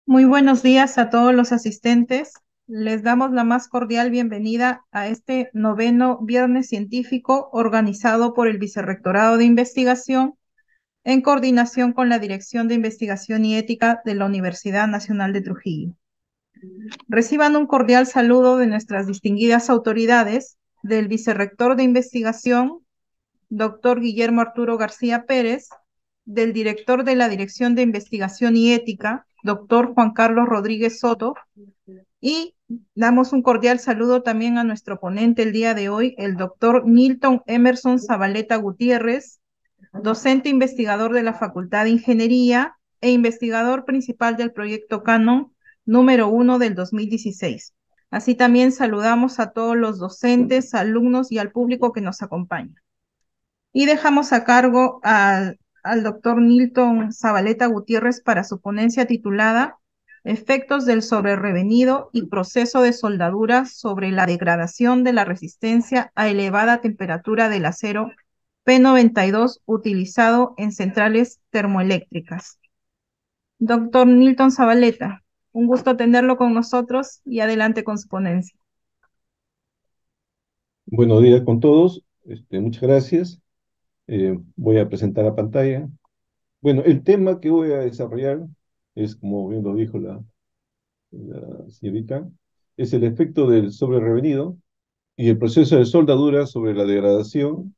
Muy buenos días a todos los asistentes. Les damos la más cordial bienvenida a este noveno Viernes Científico organizado por el Vicerrectorado de Investigación en coordinación con la Dirección de Investigación y Ética de la Universidad Nacional de Trujillo. Reciban un cordial saludo de nuestras distinguidas autoridades, del Vicerrector de Investigación, doctor Guillermo Arturo García Pérez, del director de la Dirección de Investigación y Ética, doctor Juan Carlos Rodríguez Soto, y damos un cordial saludo también a nuestro ponente el día de hoy, el doctor Nilton Emerson Zabaleta Gutiérrez, docente investigador de la Facultad de Ingeniería e investigador principal del proyecto Canon número 1 del 2016. Así también saludamos a todos los docentes, alumnos y al público que nos acompaña. Y dejamos a cargo al doctor Nilton Zabaleta Gutiérrez para su ponencia titulada Efectos del sobrerrevenido y proceso de soldadura sobre la degradación de la resistencia a elevada temperatura del acero P92 utilizado en centrales termoeléctricas. Doctor Nilton Zabaleta, un gusto tenerlo con nosotros y adelante con su ponencia. Buenos días con todos. Muchas gracias. Voy a presentar la pantalla. Bueno, el tema que voy a desarrollar es, como bien lo dijo la señorita, es el efecto del sobrerrevenido y el proceso de soldadura sobre la degradación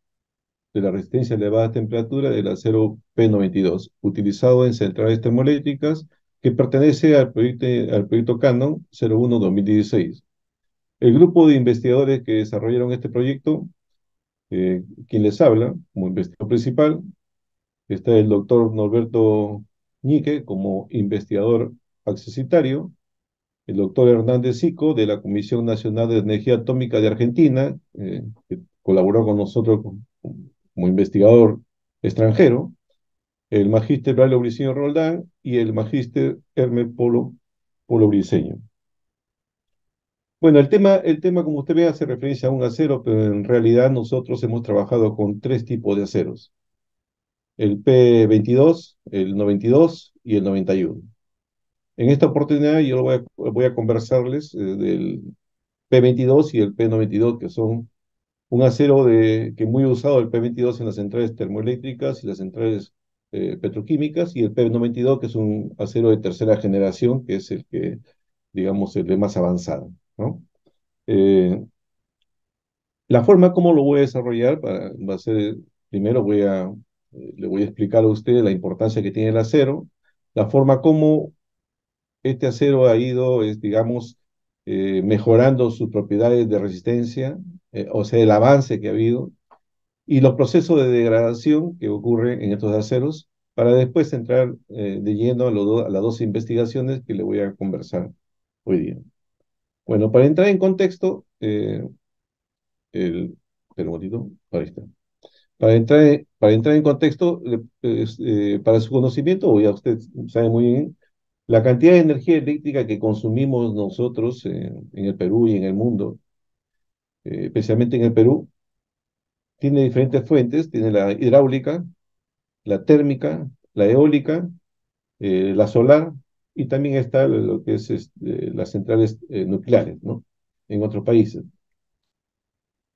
de la resistencia a elevada temperatura del acero P92, utilizado en centrales termoeléctricas que pertenece al proyecto Canon 01-2016. El grupo de investigadores que desarrollaron este proyecto, quien les habla como investigador principal, está el doctor Norberto Ñique como investigador accesitario, el doctor Hernández Sico de la Comisión Nacional de Energía Atómica de Argentina, que colaboró con nosotros como investigador extranjero, el magíster Braulio Briceño Roldán y el magíster Hermes Polo Briceño. Bueno, el tema, como usted ve, hace referencia a un acero, pero en realidad nosotros hemos trabajado con tres tipos de aceros: el P22, el 92 y el 91. En esta oportunidad yo voy a conversarles del P22 y el P92, que son un acero que muy usado, el P22 en las centrales termoeléctricas y las centrales petroquímicas, y el P92, que es un acero de tercera generación, que es el que, digamos, el de más avanzado, ¿no? Eh, la forma como lo voy a desarrollar va a ser, primero le voy a explicar a usted la importancia que tiene el acero, la forma como este acero ha ido, digamos, mejorando sus propiedades de resistencia, o sea, el avance que ha habido, y los procesos de degradación que ocurren en estos aceros, para después entrar de lleno a las dos investigaciones que le voy a conversar hoy día. Bueno, para entrar en contexto, espera un momentito, ahí está. Para entrar en contexto, para su conocimiento, o ya usted sabe muy bien, la cantidad de energía eléctrica que consumimos nosotros en el Perú y en el mundo, especialmente en el Perú, tiene diferentes fuentes. Tiene la hidráulica, la térmica, la eólica, la solar, y también está lo que es las centrales nucleares, ¿no? En otros países.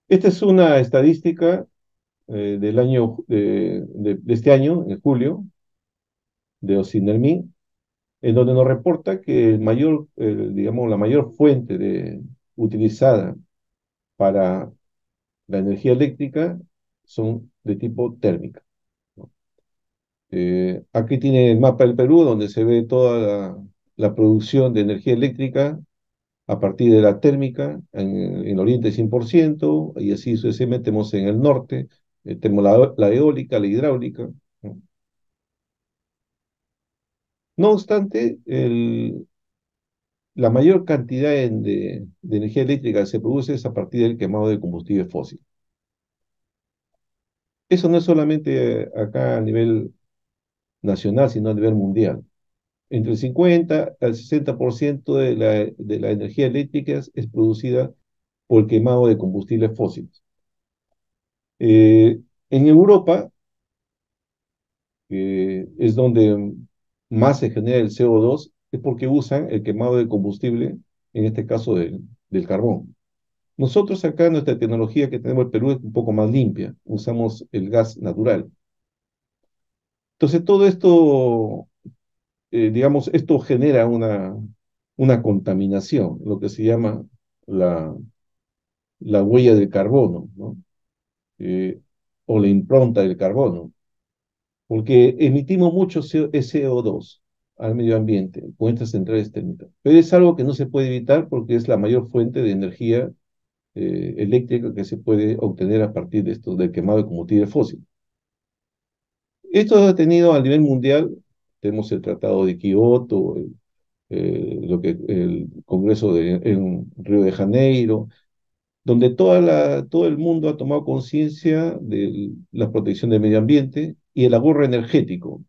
Esta es una estadística del año, de este año, en julio, de Ocinermi, en donde nos reporta que digamos, la mayor fuente utilizada para la energía eléctrica son de tipo térmica, ¿no? Aquí tiene el mapa del Perú, donde se ve toda la producción de energía eléctrica a partir de la térmica. En Oriente 100%, y así sucesivamente tenemos en el norte, tenemos la eólica, la hidráulica, ¿no? No obstante, la mayor cantidad de energía eléctrica que se produce es a partir del quemado de combustible fósil. Eso no es solamente acá a nivel nacional, sino a nivel mundial. Entre el 50 al 60% de la energía eléctrica es producida por el quemado de combustibles fósiles. En Europa, que es donde más se genera el CO2, es porque usan el quemado de combustible, en este caso del carbón. Nosotros acá nuestra tecnología que tenemos en Perú es un poco más limpia, usamos el gas natural. Entonces todo esto, digamos, esto genera una contaminación, lo que se llama la, la huella del carbono, ¿no? O la impronta del carbono, porque emitimos mucho CO2 al medio ambiente con estas centrales térmicas. Pero es algo que no se puede evitar porque es la mayor fuente de energía eléctrica que se puede obtener a partir de esto, del quemado de combustible fósil. Esto ha tenido a nivel mundial, tenemos el Tratado de Kioto, el Congreso en Río de Janeiro, donde todo el mundo ha tomado conciencia de la protección del medio ambiente y el ahorro energético.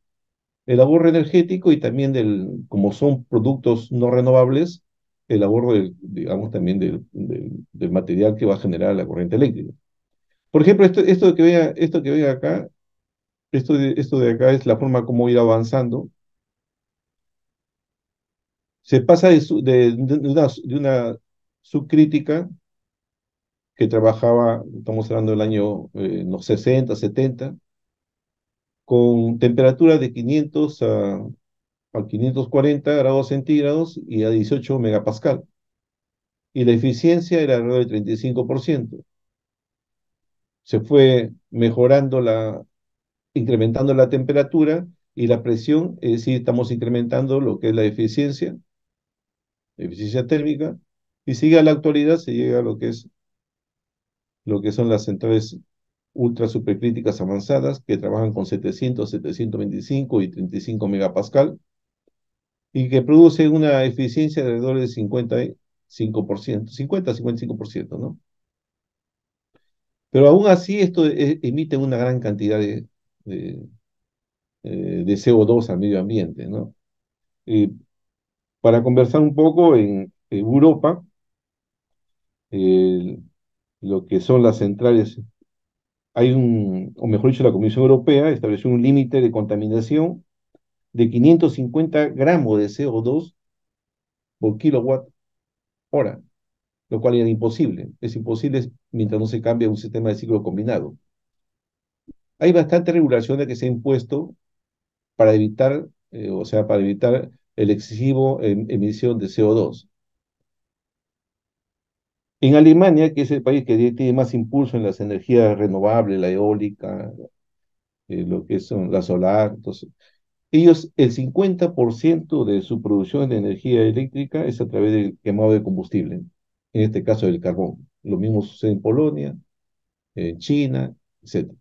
El ahorro energético y también como son productos no renovables, el ahorro digamos, también del material que va a generar la corriente eléctrica. Por ejemplo, esto que ve acá, esto de acá es la forma como ir avanzando. Se pasa de una subcrítica que trabajaba, estamos hablando del año no, 60, 70, con temperaturas de 500 a 540 grados centígrados y a 18 megapascal. Y la eficiencia era alrededor del 35%. Se fue mejorando incrementando la temperatura y la presión, es decir, estamos incrementando lo que es la eficiencia térmica, y sigue a la actualidad, se llega a lo que son las centrales ultra supercríticas avanzadas que trabajan con 700, 725 y 35 megapascal y que producen una eficiencia de alrededor del 55%, 50-55%, ¿no? Pero aún así esto emite una gran cantidad de, de CO2 al medio ambiente, ¿no? Y para conversar un poco, en Europa, eh, lo que son las centrales, o mejor dicho, la Comisión Europea estableció un límite de contaminación de 550 gramos de CO2 por kilowatt hora, lo cual era imposible. Es imposible mientras no se cambie a un sistema de ciclo combinado. Hay bastante regulación que se ha impuesto para evitar, o sea, para evitar el excesivo emisión de CO2. En Alemania, que es el país que tiene más impulso en las energías renovables, la eólica, lo que son la solar, entonces, ellos, el 50% de su producción de energía eléctrica es a través del quemado de combustible, en este caso del carbón. Lo mismo sucede en Polonia, en China, etc.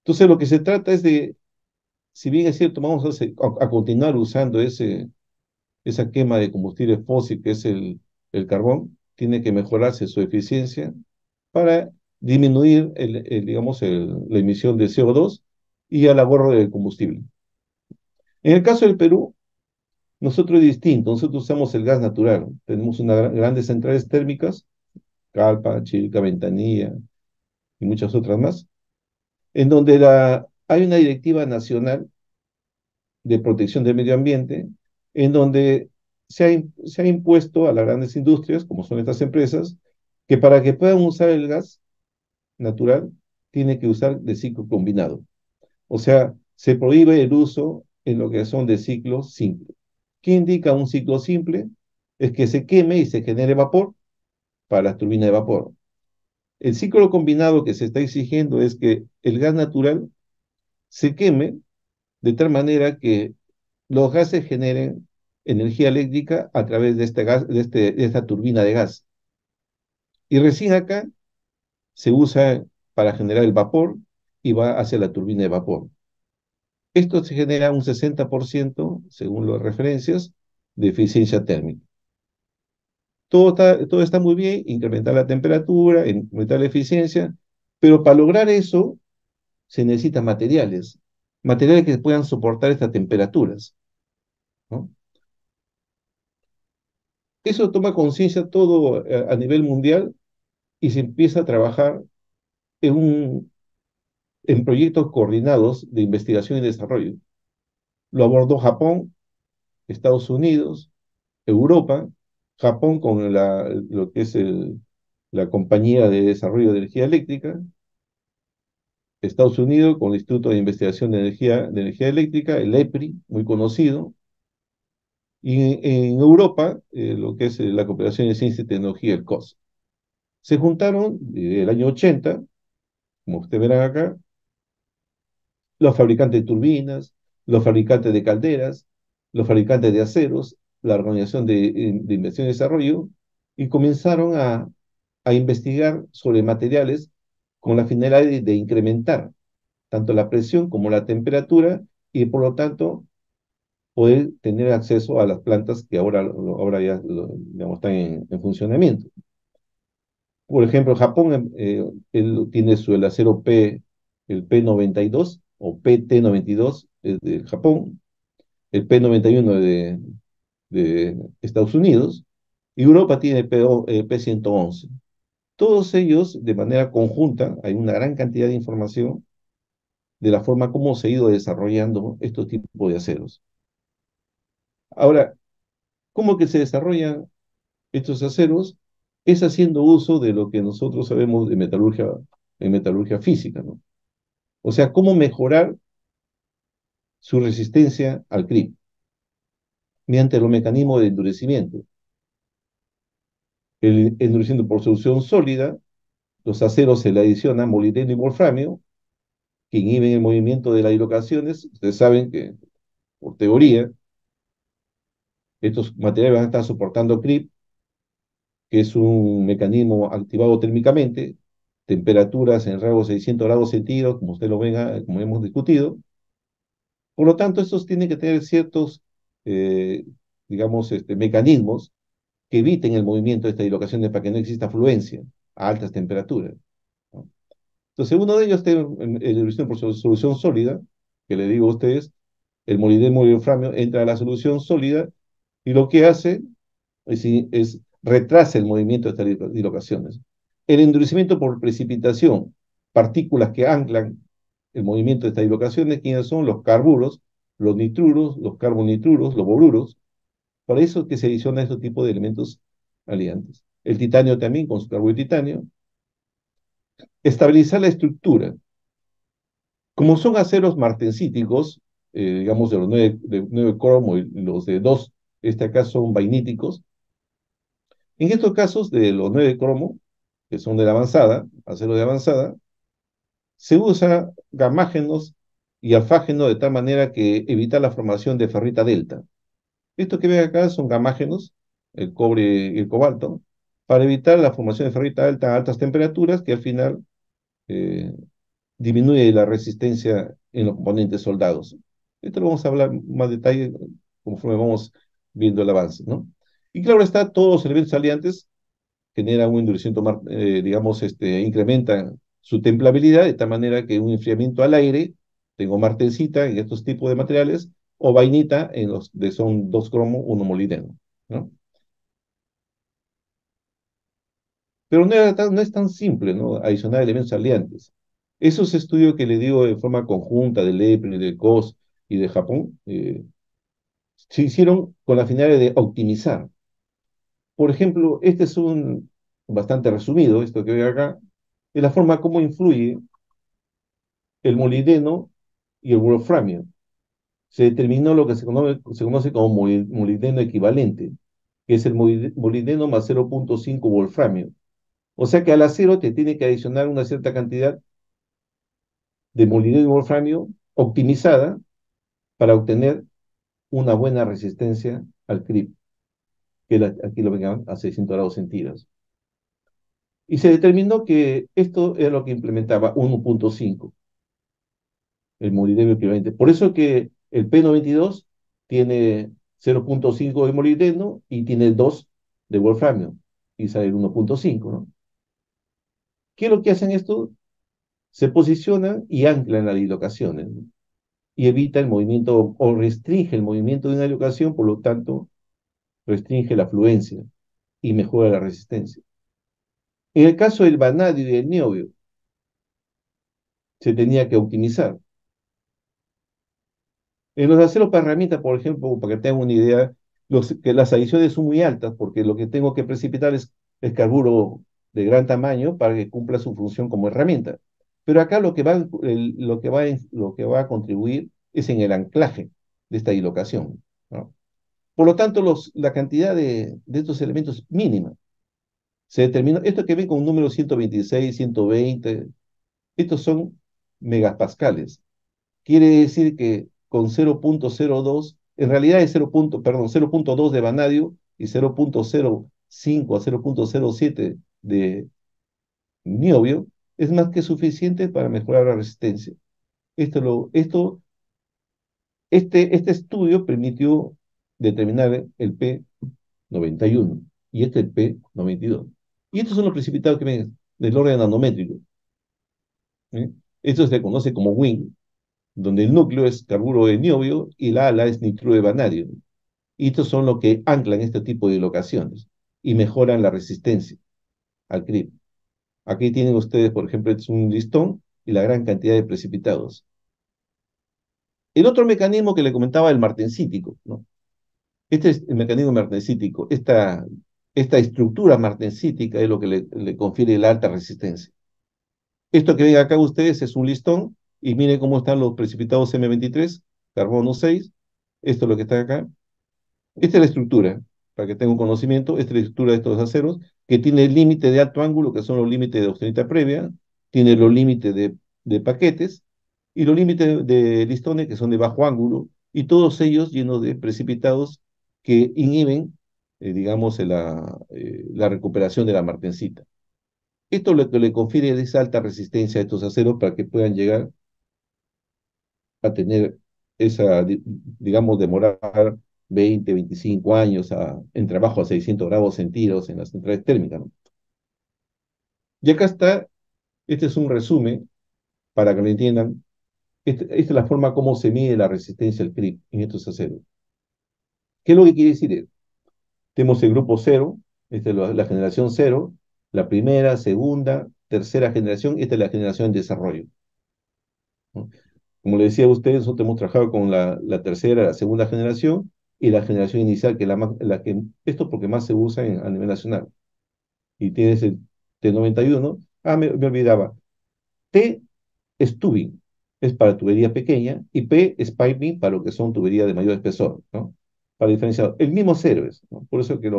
Entonces, lo que se trata es de, si bien es cierto, vamos a continuar usando esa quema de combustible fósil que es el carbón, tiene que mejorarse su eficiencia para disminuir, digamos, la emisión de CO2 y el ahorro del combustible. En el caso del Perú, nosotros es distinto, nosotros usamos el gas natural, tenemos grandes centrales térmicas, Calpa, Chilca, Ventanilla y muchas otras más, en donde hay una directiva nacional de protección del medio ambiente, en donde se ha impuesto a las grandes industrias, como son estas empresas, que para que puedan usar el gas natural, tiene que usar de ciclo combinado. O sea, se prohíbe el uso en lo que son de ciclos simples. ¿Qué indica un ciclo simple? Es que se queme y se genere vapor para las turbinas de vapor. El ciclo combinado que se está exigiendo es que el gas natural se queme de tal manera que los gases generen energía eléctrica a través de este gas, de esta turbina de gas. Y recién acá se usa para generar el vapor y va hacia la turbina de vapor. Esto se genera un 60%, según las referencias, de eficiencia térmica. Todo está muy bien, incrementar la temperatura, incrementar la eficiencia, pero para lograr eso se necesitan materiales que puedan soportar estas temperaturas, ¿no? Eso toma conciencia todo a nivel mundial y se empieza a trabajar en, en proyectos coordinados de investigación y desarrollo. Lo abordó Japón, Estados Unidos, Europa, Japón con lo que es la Compañía de Desarrollo de Energía Eléctrica, Estados Unidos con el Instituto de Investigación de Energía Eléctrica, el EPRI, muy conocido, y en Europa, lo que es la Cooperación de Ciencia y Tecnología, el COS. Se juntaron el año 80, como ustedes verán acá, los fabricantes de turbinas, los fabricantes de calderas, los fabricantes de aceros, la Organización de Inversión y Desarrollo, y comenzaron a investigar sobre materiales con la finalidad de incrementar tanto la presión como la temperatura y por lo tanto poder tener acceso a las plantas que ahora ya digamos, están en funcionamiento. Por ejemplo, Japón él tiene el acero el P92 o PT92 de Japón, el P91 de Estados Unidos, y Europa tiene el P111. Todos ellos, de manera conjunta, hay una gran cantidad de información de la forma como se ha ido desarrollando estos tipos de aceros. Ahora, ¿cómo que se desarrollan estos aceros? Es haciendo uso de lo que nosotros sabemos de metalurgia, en metalurgia física, ¿no? O sea, cómo mejorar su resistencia al CRIP mediante los mecanismos de endurecimiento. El endurecimiento por solución sólida, los aceros se le adicionan molibdeno y wolframio, que inhiben el movimiento de las dislocaciones. Ustedes saben que, por teoría, estos materiales van a estar soportando CRIP, que es un mecanismo activado térmicamente, temperaturas en rangos de 600 grados centígrados, como ustedes lo ven, como hemos discutido. Por lo tanto, estos tienen que tener ciertos, eh, digamos, mecanismos que eviten el movimiento de estas dislocaciones para que no exista fluencia a altas temperaturas, ¿no? Entonces, uno de ellos tiene el por solución sólida, que le digo a ustedes, el molibdeno y el wolframio entra a la solución sólida y lo que hace es retrasa el movimiento de estas dislocaciones. El endurecimiento por precipitación, partículas que anclan el movimiento de estas dislocaciones, ¿quiénes son? Los carburos, los nitruros, los carbonitruros, los boruros. Para eso es que se adiciona este tipo de elementos aliantes. El titanio también, con su carburo de titanio. Estabilizar la estructura. Como son aceros martensíticos, digamos de 9 cromo y los de 2, este acá son vainíticos. En estos casos de los 9 cromo, que son de la avanzada, acero de avanzada, se usa gamágenos y alfágenos de tal manera que evita la formación de ferrita delta. Esto que ven acá son gamágenos, el cobre y el cobalto, para evitar la formación de ferrita delta a altas temperaturas que al final eh, disminuye la resistencia en los componentes soldados. Esto lo vamos a hablar más detalle conforme vamos viendo el avance, ¿no? Y claro está, todos los elementos aliantes generan un endurecimiento, digamos, incrementan su templabilidad de tal manera que un enfriamiento al aire, tengo martensita en estos tipos de materiales, o vainita en los que son 2 cromo, 1 molibdeno, ¿no? Pero no es tan simple, ¿no? Adicionar elementos aliantes. Esos estudios que le digo de forma conjunta del EPRI, del COS y de Japón, se hicieron con la finalidad de optimizar. Por ejemplo, este es un bastante resumido, esto que veo acá, de la forma como influye el molibdeno y el wolframio. Se determinó lo que se conoce como molibdeno equivalente, que es el molibdeno más 0,5 wolframio. O sea que al acero te tiene que adicionar una cierta cantidad de molibdeno y wolframio optimizada para obtener una buena resistencia al CRIP, que aquí lo vengan a 600 grados centígrados. Y se determinó que esto era lo que implementaba 1,5, el molibdeno equivalente. Por eso que el P92 tiene 0,5 de molibdeno y tiene 2 de wolframio, y sale el 1,5, ¿no? ¿Qué es lo que hacen esto? Se posicionan y anclan las dislocaciones, ¿no? Y evita el movimiento o restringe el movimiento de una dislocación, por lo tanto, restringe la fluencia y mejora la resistencia. En el caso del vanadio y el niobio, se tenía que optimizar. En los aceros para herramientas, por ejemplo, para que tengan una idea, que las adiciones son muy altas, porque lo que tengo que precipitar es carburo de gran tamaño para que cumpla su función como herramienta. Pero acá lo que va a contribuir es en el anclaje de esta dislocación, ¿no? Por lo tanto, la cantidad de estos elementos es mínima. Se determinó, esto que ven con un número 126, 120, estos son megapascales. Quiere decir que con 0,02, en realidad es 0,2 de vanadio y 0,05 a 0,07 de niobio, es más que suficiente para mejorar la resistencia. Este estudio permitió determinar el P91 y este el P92. Y estos son los precipitados que ven del orden nanométrico, ¿eh? Esto se conoce como WIN, donde el núcleo es carburo de niobio y la ala es nitruro de vanadio. Y estos son los que anclan este tipo de locaciones y mejoran la resistencia al CRIP. Aquí tienen ustedes, por ejemplo, este es un listón y la gran cantidad de precipitados. El otro mecanismo que le comentaba, el martensítico, ¿no? Este es el mecanismo martensítico. Esta estructura martensítica es lo que le confiere la alta resistencia. Esto que ven acá ustedes es un listón y miren cómo están los precipitados M23, carbono 6. Esto es lo que está acá. Esta es la estructura, para que tenga un conocimiento. Esta es la estructura de estos aceros, que tiene el límite de alto ángulo, que son los límites de austeridad previa, tiene los límites de paquetes y los límites de listones, que son de bajo ángulo, y todos ellos llenos de precipitados que inhiben, digamos, la recuperación de la martensita. Esto es lo que le confiere esa alta resistencia a estos aceros para que puedan llegar a tener digamos, demorar 20, 25 años en trabajo a 600 grados centígrados en las centrales térmicas, ¿no? Y acá está, este es un resumen para que lo entiendan. Esta es la forma como se mide la resistencia al CRIP en estos aceros. ¿Qué es lo que quiere decir? Tenemos el grupo cero, esta es la generación cero, la primera, segunda, tercera generación, esta es la generación en desarrollo, ¿no? Como le decía a ustedes, nosotros hemos trabajado con la tercera, la segunda generación y la generación inicial, que es esto porque más se usa a nivel nacional. Y tienes el T91. Me olvidaba. T es tubing, es para tubería pequeña, y P es piping para lo que son tuberías de mayor espesor, ¿no? Para diferenciar. El mismo cero es, ¿no? Por eso que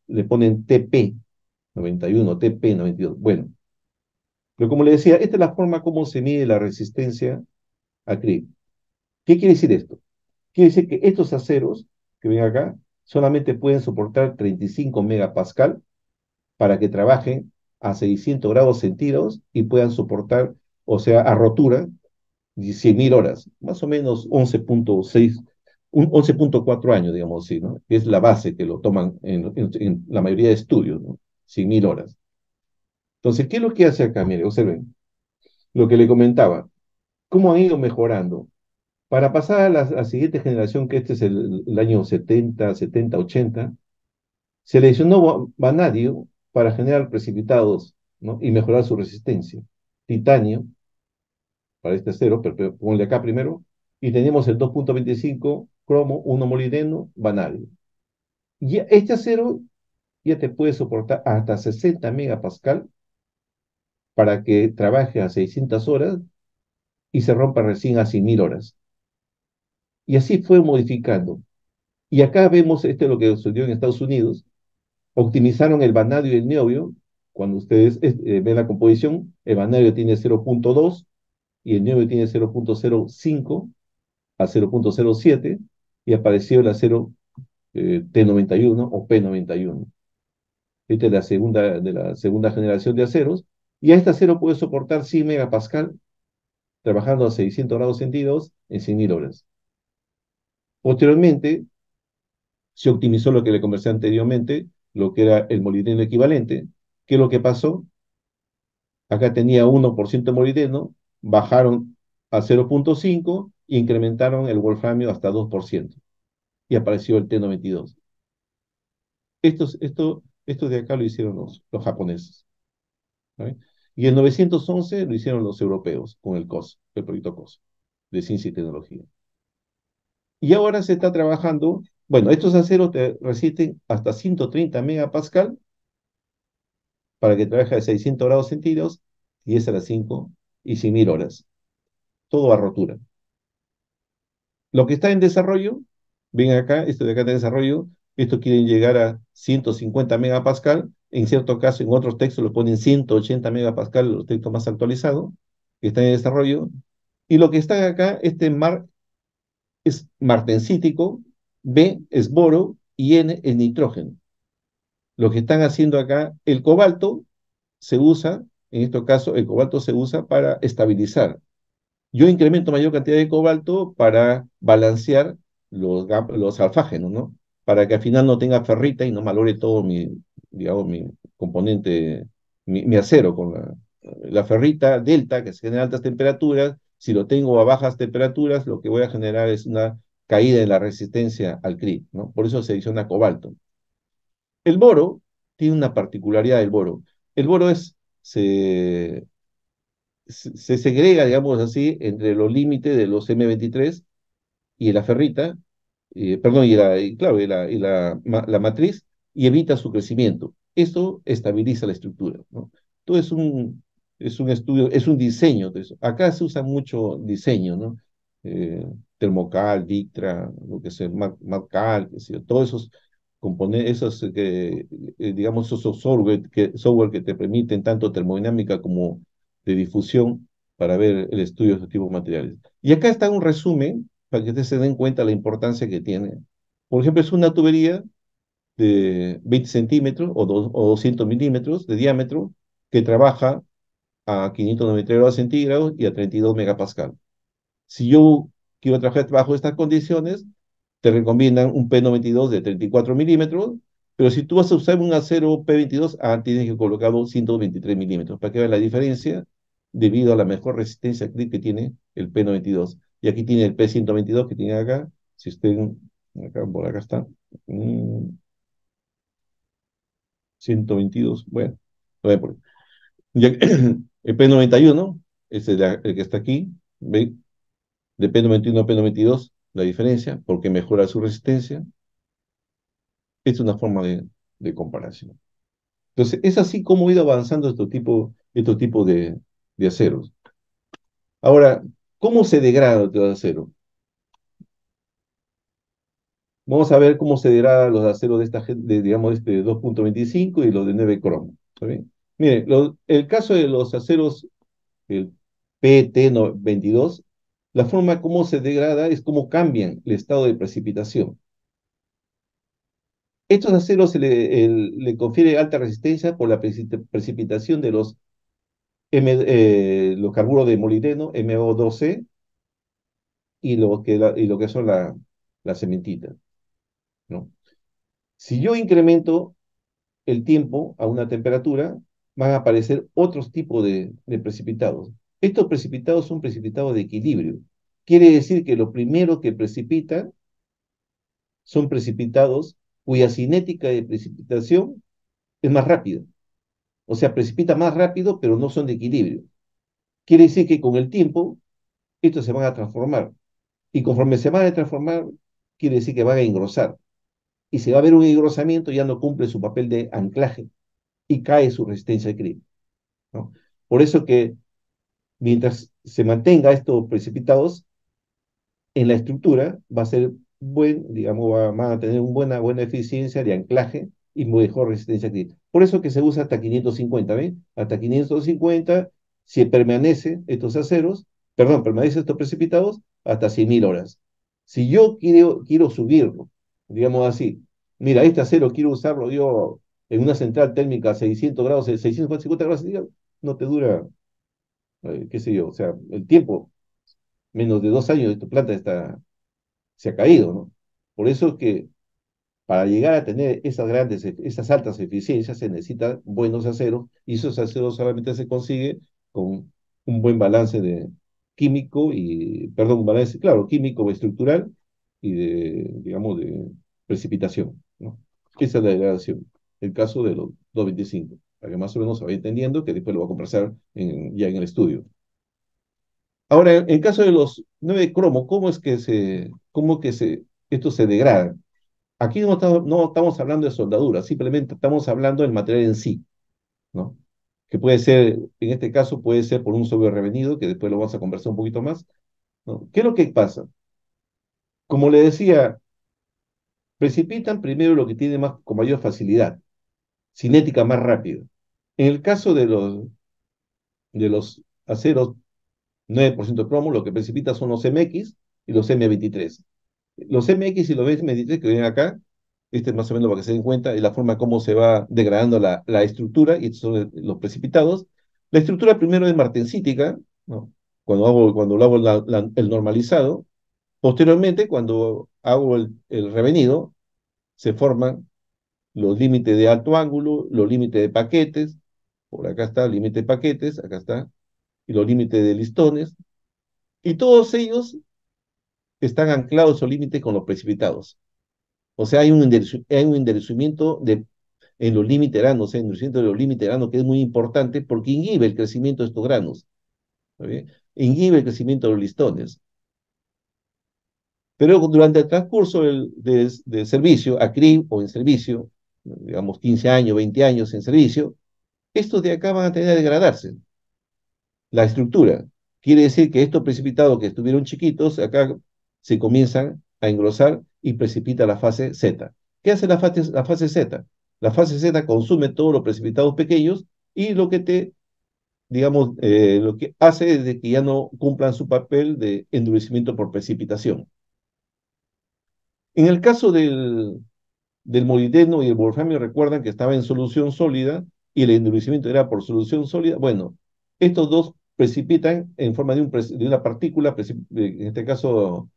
le ponen TP91, TP92. Bueno, pero como le decía, esta es la forma como se mide la resistencia a CRIP. ¿Qué quiere decir esto? Quiere decir que estos aceros que ven acá solamente pueden soportar 35 megapascal para que trabajen a 600 grados centígrados y puedan soportar, o sea, a rotura, 100.000 horas, más o menos 11,6, 11,4 años, digamos así, ¿no? Que es la base que lo toman en la mayoría de estudios, ¿no? 100.000 horas. Entonces, ¿qué es lo que hace acá? Mire, observen, lo que le comentaba, cómo han ido mejorando. Para pasar a la siguiente generación, que este es el año 70, 80, se le adicionó vanadio para generar precipitados, ¿no? Y mejorar su resistencia. Titanio, para este acero, pero ponle acá primero, y tenemos el 2,25 cromo, 1 molibdeno, vanadio. Y este acero ya te puede soportar hasta 60 megapascal para que trabaje a 600 horas y se rompa recién a 100.000 horas. Y así fue modificando. Y acá vemos, es lo que sucedió en Estados Unidos. Optimizaron el vanadio y el niobio. Cuando ustedes ven la composición, el vanadio tiene 0,2 y el niobio tiene 0,05 a 0,07 y apareció el acero T91 o P91. Esta es de la segunda generación de aceros. Y a este acero puede soportar 100 megapascal trabajando a 600 grados centígrados en 100.000 horas. Posteriormente, se optimizó lo que le conversé anteriormente, lo que era el molibdeno equivalente. ¿Qué es lo que pasó? Acá tenía 1% de molibdeno, bajaron a 0,5 e incrementaron el wolframio hasta 2%. Y apareció el T92. Esto de acá lo hicieron los japoneses, ¿vale? Y el 911 lo hicieron los europeos con el COS, el proyecto COS, de ciencia y tecnología. Y ahora se está trabajando, bueno, estos aceros te resisten hasta 130 megapascal para que trabaje a 600 grados centígrados, 10 a las 5 y 100.000 horas. Todo a rotura. Lo que está en desarrollo, ven acá, esto de acá está en desarrollo, esto quieren llegar a 150 megapascal, en cierto caso, en otros textos lo ponen 180 megapascal, los textos más actualizados, que están en desarrollo, y lo que está acá, este mar es martensítico, B es boro y N es nitrógeno. Lo que están haciendo acá, el cobalto se usa, en este caso, el cobalto se usa para estabilizar. Yo incremento mayor cantidad de cobalto para balancear los alfágenos, ¿no? Para que al final no tenga ferrita y no malore todo digamos, mi componente, mi acero con la ferrita delta que se genera a altas temperaturas. Si lo tengo a bajas temperaturas, lo que voy a generar es una caída en la resistencia al CRI, ¿no? Por eso se adiciona cobalto. El boro tiene una particularidad del boro. El boro se segrega, digamos así, entre los límites de los M23 y la ferrita, perdón, claro, la matriz, y evita su crecimiento. Esto estabiliza la estructura, ¿no? Todo es un estudio, es un diseño de eso. Acá se usa mucho diseño, ¿no? Termocal, Victra, lo que sea, Marcal, qué sé yo, todos esos componentes, digamos, esos software que te permiten tanto termodinámica como de difusión para ver el estudio de estos tipos de materiales. Y acá está un resumen para que ustedes se den cuenta de la importancia que tiene. Por ejemplo, es una tubería de 20 centímetros o 200 milímetros de diámetro que trabaja a 593 grados centígrados y a 32 megapascal. Si yo quiero trabajar bajo estas condiciones, te recomiendan un P92 de 34 milímetros, pero si tú vas a usar un acero P22, tienes que colocar 123 milímetros para que vean la diferencia debido a la mejor resistencia CRIT que tiene el P92. Y aquí tiene el P122 que tiene acá, si usted, acá, por acá está, 122, bueno, lo voy a poner. El P91, es el que está aquí, ¿ve? De P91 a P92, la diferencia, porque mejora su resistencia. Es una forma de comparación. Entonces, es así como ha ido avanzando estos tipos de aceros. Ahora, ¿cómo se degrada el acero? Vamos a ver cómo se degradan los aceros digamos, este 2.25 y los de 9 cromo. ¿Está bien? Mire, el caso de los aceros, el PT22, la forma como se degrada es cómo cambian el estado de precipitación. Estos aceros le confiere alta resistencia por la precipitación de los carburos de molibdeno, MO2C, y lo que son la cementita, ¿no? Si yo incremento el tiempo a una temperatura, van a aparecer otros tipos de precipitados. Estos precipitados son precipitados de equilibrio. Quiere decir que lo primero que precipita son precipitados cuya cinética de precipitación es más rápida. O sea, precipita más rápido, pero no son de equilibrio. Quiere decir que con el tiempo, estos se van a transformar. Y conforme se van a transformar, quiere decir que van a engrosar. Y si va a haber un engrosamiento, ya no cumple su papel de anclaje y cae su resistencia al grip, ¿no? Por eso que mientras se mantenga estos precipitados en la estructura, va a ser digamos, van a tener una buena eficiencia de anclaje y mejor resistencia crítica. Por eso que se usa hasta 550, ¿ven? Hasta 550, si permanece estos aceros, perdón, permanece estos precipitados, hasta 100.000 horas. Si yo quiero subirlo, digamos así, mira, este acero quiero usarlo yo en una central térmica a 600 grados, 650 grados, no te dura, qué sé yo, o sea, el tiempo, menos de 2 años de tu planta se ha caído, ¿no? Por eso que para llegar a tener esas altas eficiencias se necesitan buenos aceros y esos aceros solamente se consigue con un buen balance de químico perdón, un balance, claro, químico o estructural y digamos, de precipitación, ¿no? Esa es la degradación. El caso de los 225, para que más o menos se vaya entendiendo que después lo va a conversar ya en el estudio. Ahora, en caso de los 9 cromo, esto se degrada? Aquí no estamos hablando de soldadura, simplemente estamos hablando del material en sí, ¿no? Que puede ser, en este caso, puede ser por un sobre revenido, que después lo vamos a conversar un poquito más, ¿no? ¿Qué es lo que pasa? Como le decía, precipitan primero lo que tiene con mayor facilidad, cinética más rápido. En el caso de los aceros 9% cromo, lo que precipita son los MX y los M23. Los MX y los M23 que vienen acá, este es más o menos para que se den cuenta, es la forma como se va degradando la estructura, y estos son los precipitados. La estructura primero es martensítica, ¿no? Cuando lo hago el normalizado. Posteriormente, cuando hago el revenido, se forman los límites de alto ángulo, los límites de paquetes, por acá está el límite de paquetes, acá está, y los límites de listones, y todos ellos están anclados esos límites con los precipitados. O sea, hay un endurecimiento en los límites granos, endurecimiento de los límites granos, que es muy importante porque inhibe el crecimiento de estos granos, ¿está bien? Inhibe el crecimiento de los listones. Pero durante el transcurso del servicio, acri o en servicio, digamos 15 años, 20 años en servicio, estos de acá van a tener que degradarse. La estructura. Quiere decir que estos precipitados que estuvieron chiquitos, acá se comienzan a engrosar y precipita la fase Z. ¿Qué hace la fase Z? La fase Z consume todos los precipitados pequeños y digamos, lo que hace es de que ya no cumplan su papel de endurecimiento por precipitación. En el caso del molibdeno y el wolframio, recuerdan que estaba en solución sólida y el endurecimiento era por solución sólida. Bueno, estos dos precipitan en forma de una partícula, en este caso,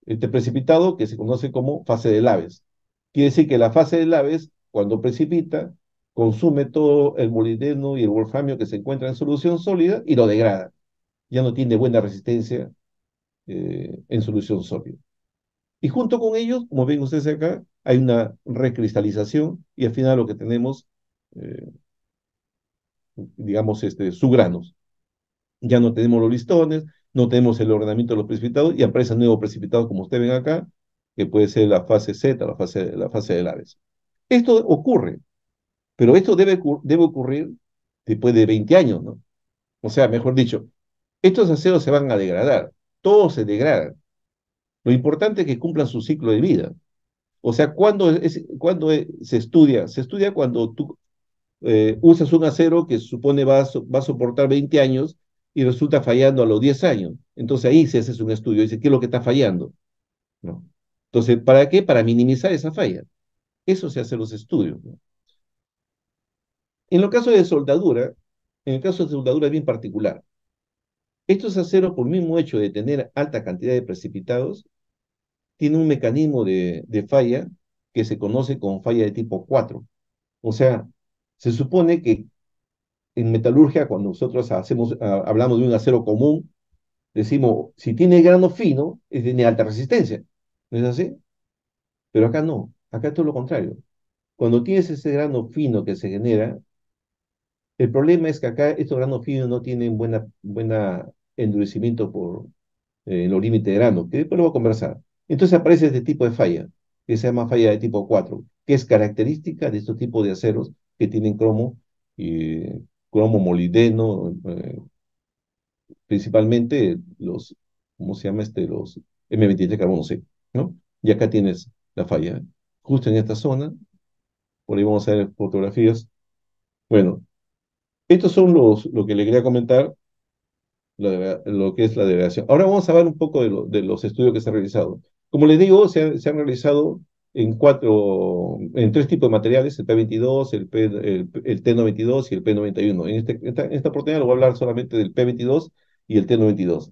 este precipitado, que se conoce como fase de Laves. Quiere decir que la fase de Laves, cuando precipita, consume todo el molibdeno y el wolframio que se encuentra en solución sólida y lo degrada. Ya no tiene buena resistencia en solución sólida. Y junto con ellos, como ven ustedes acá, hay una recristalización y al final lo que tenemos, eh, digamos, subgranos. Ya no tenemos los listones, no tenemos el ordenamiento de los precipitados y aparecen nuevos precipitados, como ustedes ven acá, que puede ser la fase Z, la fase de Laves. Esto ocurre, pero esto debe ocurrir después de 20 años, ¿no? O sea, mejor dicho, estos aceros se van a degradar, todos se degradan. Lo importante es que cumplan su ciclo de vida. O sea, ¿cuándo se estudia? Se estudia cuando tú usas un acero que se supone va a soportar 20 años y resulta fallando a los 10 años. Entonces ahí se hace un estudio, dice, ¿qué es lo que está fallando? ¿No? Entonces, ¿para qué? Para minimizar esa falla. Eso se hace en los estudios, ¿no? En el caso de soldadura, en el caso de soldadura es bien particular. Estos aceros, por el mismo hecho de tener alta cantidad de precipitados, tienen un mecanismo de falla que se conoce como falla de tipo 4. O sea, se supone que en metalurgia, cuando nosotros hablamos de un acero común, decimos, si tiene grano fino, tiene alta resistencia. ¿No es así? Pero acá no, acá es todo lo contrario. Cuando tienes ese grano fino que se genera, el problema es que acá estos granos finos no tienen buena endurecimiento por los límites de grano, que después lo voy a conversar. Entonces aparece este tipo de falla, que se llama falla de tipo 4, que es característica de estos tipos de aceros que tienen y cromo molibdeno, principalmente ¿cómo se llama Los M23 carbono C, ¿no? Y acá tienes la falla, justo en esta zona, por ahí vamos a ver fotografías. Bueno, estos son lo que le quería comentar, lo que es la degradación. Ahora vamos a ver un poco de los estudios que se han realizado. Como les digo, se han realizado en tres tipos de materiales: el P22, el T92 y el P91. En esta oportunidad lo voy a hablar solamente del P22 y el T92.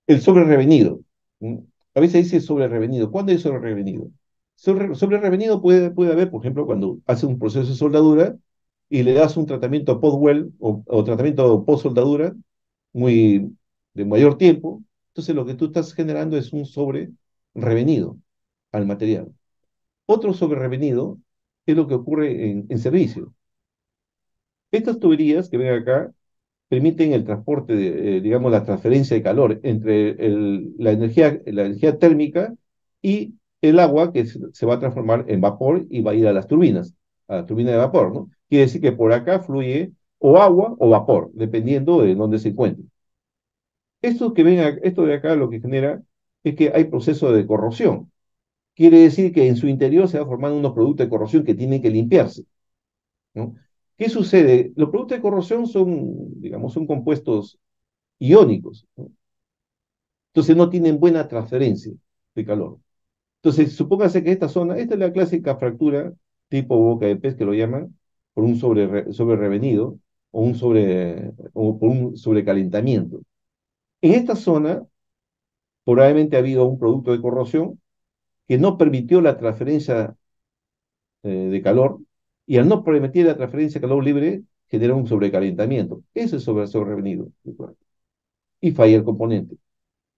El sobre revenido. A veces dice sobre revenido. ¿Cuándo es sobre revenido? Sobre revenido puede haber, por ejemplo, cuando hace un proceso de soldadura y le das un tratamiento post-weld o tratamiento post-soldadura de mayor tiempo. Entonces lo que tú estás generando es un sobre revenido al material. Otro sobre revenido es lo que ocurre en servicio. Estas tuberías que ven acá permiten el transporte, digamos, la transferencia de calor entre la energía térmica y el agua que se va a transformar en vapor y va a ir a la turbina de vapor, ¿no? Quiere decir que por acá fluye o agua o vapor, dependiendo de dónde se encuentre. Esto de acá lo que genera es que hay proceso de corrosión. Quiere decir que en su interior se va formando unos productos de corrosión que tienen que limpiarse, ¿no? ¿Qué sucede? Los productos de corrosión son, digamos, son compuestos iónicos, ¿no? Entonces no tienen buena transferencia de calor. Entonces, supóngase que esta zona, esta es la clásica fractura tipo boca de pez que lo llaman, por un sobrerevenido o por un sobrecalentamiento. En esta zona, probablemente ha habido un producto de corrosión que no permitió la transferencia de calor, y al no permitir la transferencia de calor libre, genera un sobrecalentamiento. Ese es sobrevenido. Y falla el componente,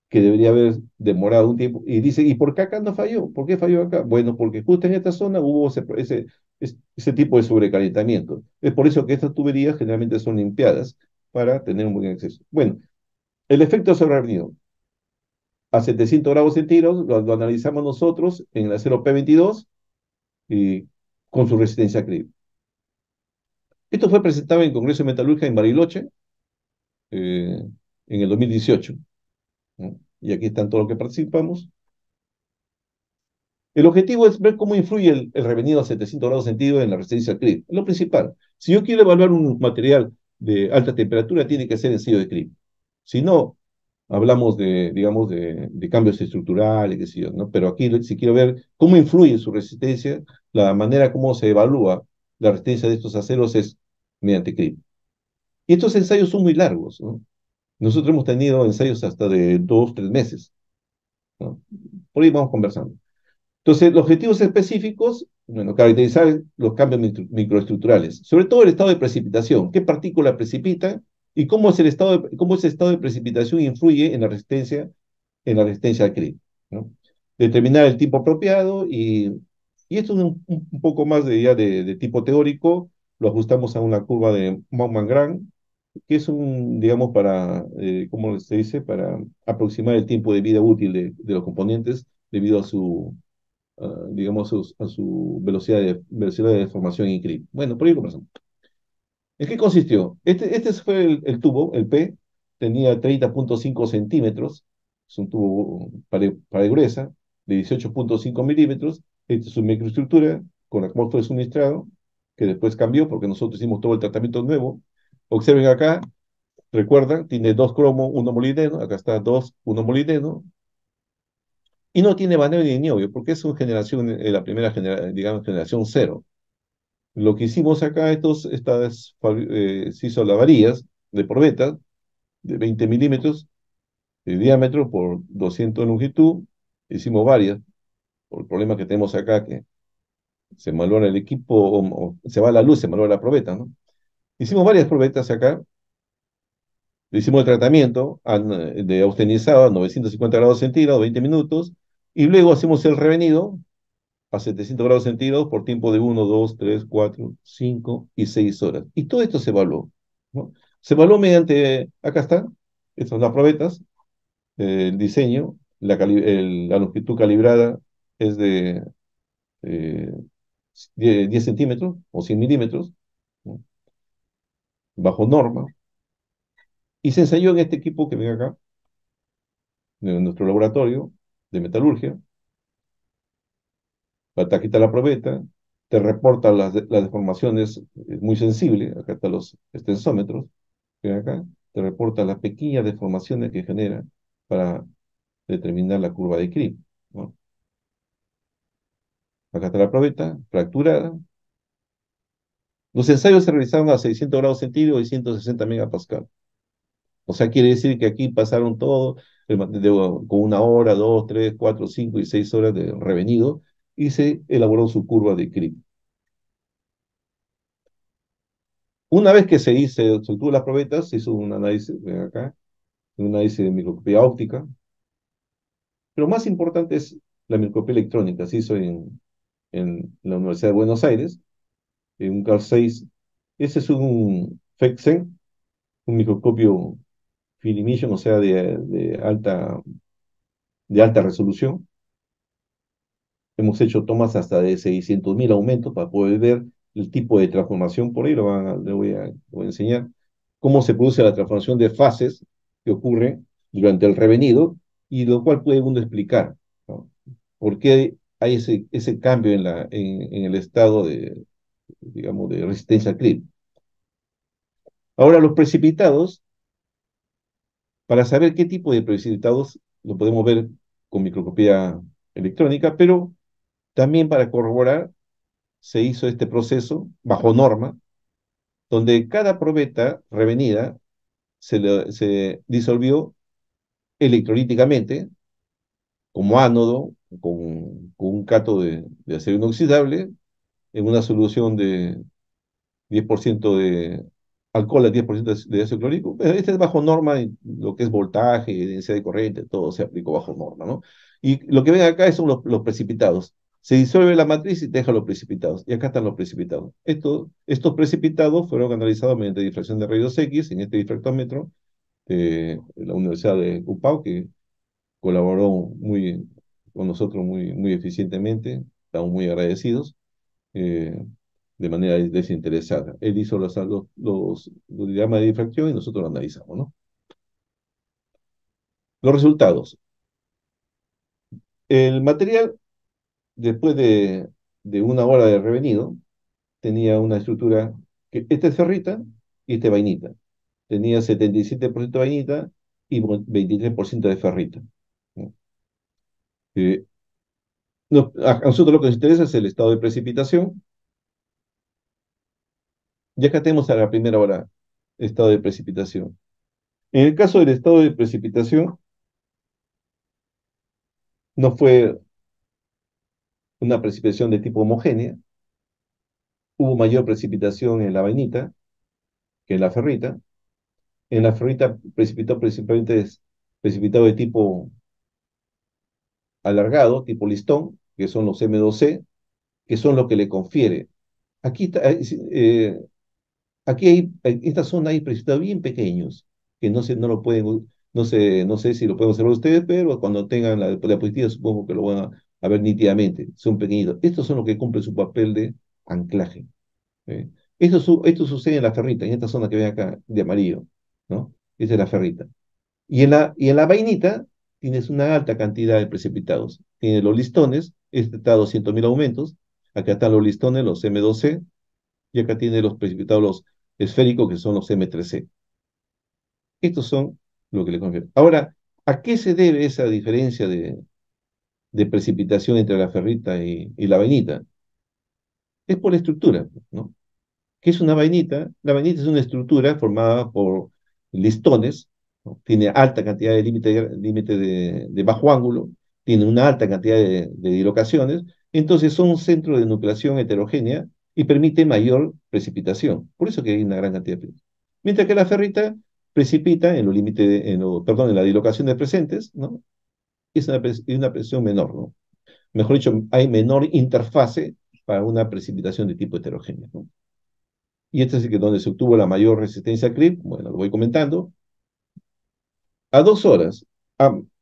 que debería haber demorado un tiempo. Y dice, ¿y por qué acá no falló? ¿Por qué falló acá? Bueno, porque justo en esta zona hubo ese tipo de sobrecalentamiento. Es por eso que estas tuberías generalmente son limpiadas para tener un buen acceso. Bueno, el efecto sobrevenido. A 700 grados centígrados lo analizamos nosotros en el acero P22 y con su resistencia acrílica. Esto fue presentado en el Congreso de Metalurgia en Bariloche en el 2018, ¿no? Y aquí están todos los que participamos. El objetivo es ver cómo influye el revenido a 700 grados centígrados en la resistencia al CRIB. Es lo principal. Si yo quiero evaluar un material de alta temperatura, tiene que ser ensayo de CRIB. Si no, hablamos digamos, de cambios estructurales, qué sé yo, ¿no? Pero aquí, si quiero ver cómo influye su resistencia, la manera como se evalúa la resistencia de estos aceros es mediante CRIB. Y estos ensayos son muy largos, ¿no? Nosotros hemos tenido ensayos hasta de 2, 3 meses, ¿no? Por ahí vamos conversando. Entonces, los objetivos específicos, bueno, caracterizar los cambios microestructurales, sobre todo el estado de precipitación, qué partícula precipita y cómo ese estado de precipitación influye en la resistencia al CRIB, ¿no? Determinar el tipo apropiado y esto es un poco más de tipo teórico, lo ajustamos a una curva de Bauman-Graham, que es digamos, ¿cómo se dice? Para aproximar el tiempo de vida útil de los componentes debido a digamos, a su velocidad de deformación y creep. Bueno, por ahí conversamos. ¿En qué consistió? Este fue el tubo, el P, tenía 30,5 centímetros, es un tubo pared gruesa, de 18,5 milímetros. Esta es su microestructura con la cual fue suministrado, que después cambió porque nosotros hicimos todo el tratamiento nuevo. Observen acá, recuerdan, tiene 2 cromo, 1 molibdeno, acá está 2, 1 molibdeno, y no tiene vanadium ni niobio, porque es una generación, la primera digamos, generación cero. Lo que hicimos acá, se hizo las varillas de probeta de 20 milímetros de diámetro por 200 de longitud. Hicimos varias, por el problema que tenemos acá, que se malora el equipo, o se va la luz, se malora la probeta, ¿no? Hicimos varias probetas acá, le hicimos el tratamiento de austenizado a 950 grados centígrados, 20 minutos, y luego hacemos el revenido a 700 grados centígrados por tiempo de 1, 2, 3, 4, 5 y 6 horas. Y todo esto se evaluó, ¿no? Se evaluó mediante, acá están, estas son las probetas, el diseño, la longitud calibrada es de eh, 10 centímetros o 100 milímetros, ¿no? Bajo norma, y se ensayó en este equipo que ven acá, en nuestro laboratorio de metalurgia. Te quita la probeta, te reporta las deformaciones, muy sensible, acá están los extensómetros, ven acá, te reporta las pequeñas deformaciones que genera para determinar la curva de Crib, ¿no? Acá está la probeta, fracturada. Los ensayos se realizaron a 600 grados centígrados y 160 megapascal. O sea, quiere decir que aquí pasaron todo, con 1 hora, 2, 3, 4, 5 y 6 horas de revenido, y se elaboró su curva de Crib. Una vez que se obtuvo las probetas, se hizo un análisis, ven acá, un análisis de microscopía óptica, pero más importante es la microscopía electrónica. Se hizo en la Universidad de Buenos Aires, en un Carl 6. Ese es un FEXEN, un microscopio Finimission, o sea, de alta resolución. Hemos hecho tomas hasta de 600.000 aumentos para poder ver el tipo de transformación. Por ahí le voy a enseñar cómo se produce la transformación de fases que ocurre durante el revenido y lo cual puede uno explicar, ¿no? ¿Por qué hay ese cambio en el estado de, digamos, de resistencia al clip? Ahora, los precipitados, para saber qué tipo de precipitados, lo podemos ver con microscopía electrónica, pero también para corroborar se hizo este proceso bajo norma, donde cada probeta revenida se disolvió electrolíticamente como ánodo con un cato de acero inoxidable en una solución de 10% de alcohol a 10% de ácido clorhídrico. Este es bajo norma, y lo que es voltaje, densidad de corriente, todo se aplicó bajo norma, ¿no? Y lo que ven acá son los precipitados. Se disuelve la matriz y te deja los precipitados. Y acá están los precipitados. Estos precipitados fueron analizados mediante difracción de rayos X en este difractómetro de la Universidad de Cupao, que colaboró con nosotros muy eficientemente. Estamos muy agradecidos. eh, de manera desinteresada. Él hizo los diagramas de difracción y nosotros lo analizamos, ¿no? Los resultados. El material, después de una hora de revenido, tenía una estructura, que esta es ferrita y esta es vainita. Tenía 77% de vainita y 23% de ferrita, ¿no? Eh, a nosotros lo que nos interesa es el estado de precipitación. Y acá tenemos a la primera hora, estado de precipitación. En el caso del estado de precipitación, no fue una precipitación de tipo homogénea, hubo mayor precipitación en la vainita que en la ferrita. En la ferrita precipitó principalmente precipitado de tipo alargado, tipo listón, que son los M2C, que son lo que le confiere. Aquí, aquí hay, en esta zona hay precipitados bien pequeños, que no lo pueden, no sé si lo pueden observar ustedes, pero cuando tengan la diapositiva supongo que lo van a ver nítidamente, son pequeñitos. Estos son los que cumplen su papel de anclaje. ¿Eh? Esto sucede en la ferrita, en esta zona que ven acá de amarillo, ¿no? Esa es la ferrita. Y en la vainita tienes una alta cantidad de precipitados. Tienes los listones, este está a 200.000 aumentos, acá están los listones, los M2C, y acá tiene los precipitados los esféricos, que son los M3C. Estos son lo que le confiero. Ahora, ¿a qué se debe esa diferencia de precipitación entre la ferrita y la vainita? Es por la estructura, ¿no? ¿Qué es una vainita? La vainita es una estructura formada por listones, ¿no? Tiene alta cantidad de límite de bajo ángulo, tiene una alta cantidad de dislocaciones, entonces son un centro de nucleación heterogénea y permite mayor precipitación. Por eso que hay una gran cantidad de precipitación. Mientras que la ferrita precipita en los límites, perdón, en la dislocación de presentes, ¿no? Es una presión menor, ¿no? Mejor dicho, hay menor interfase para una precipitación de tipo heterogéneo, ¿no? Y este es el que donde se obtuvo la mayor resistencia al clip. Bueno, lo voy comentando. A 2 horas,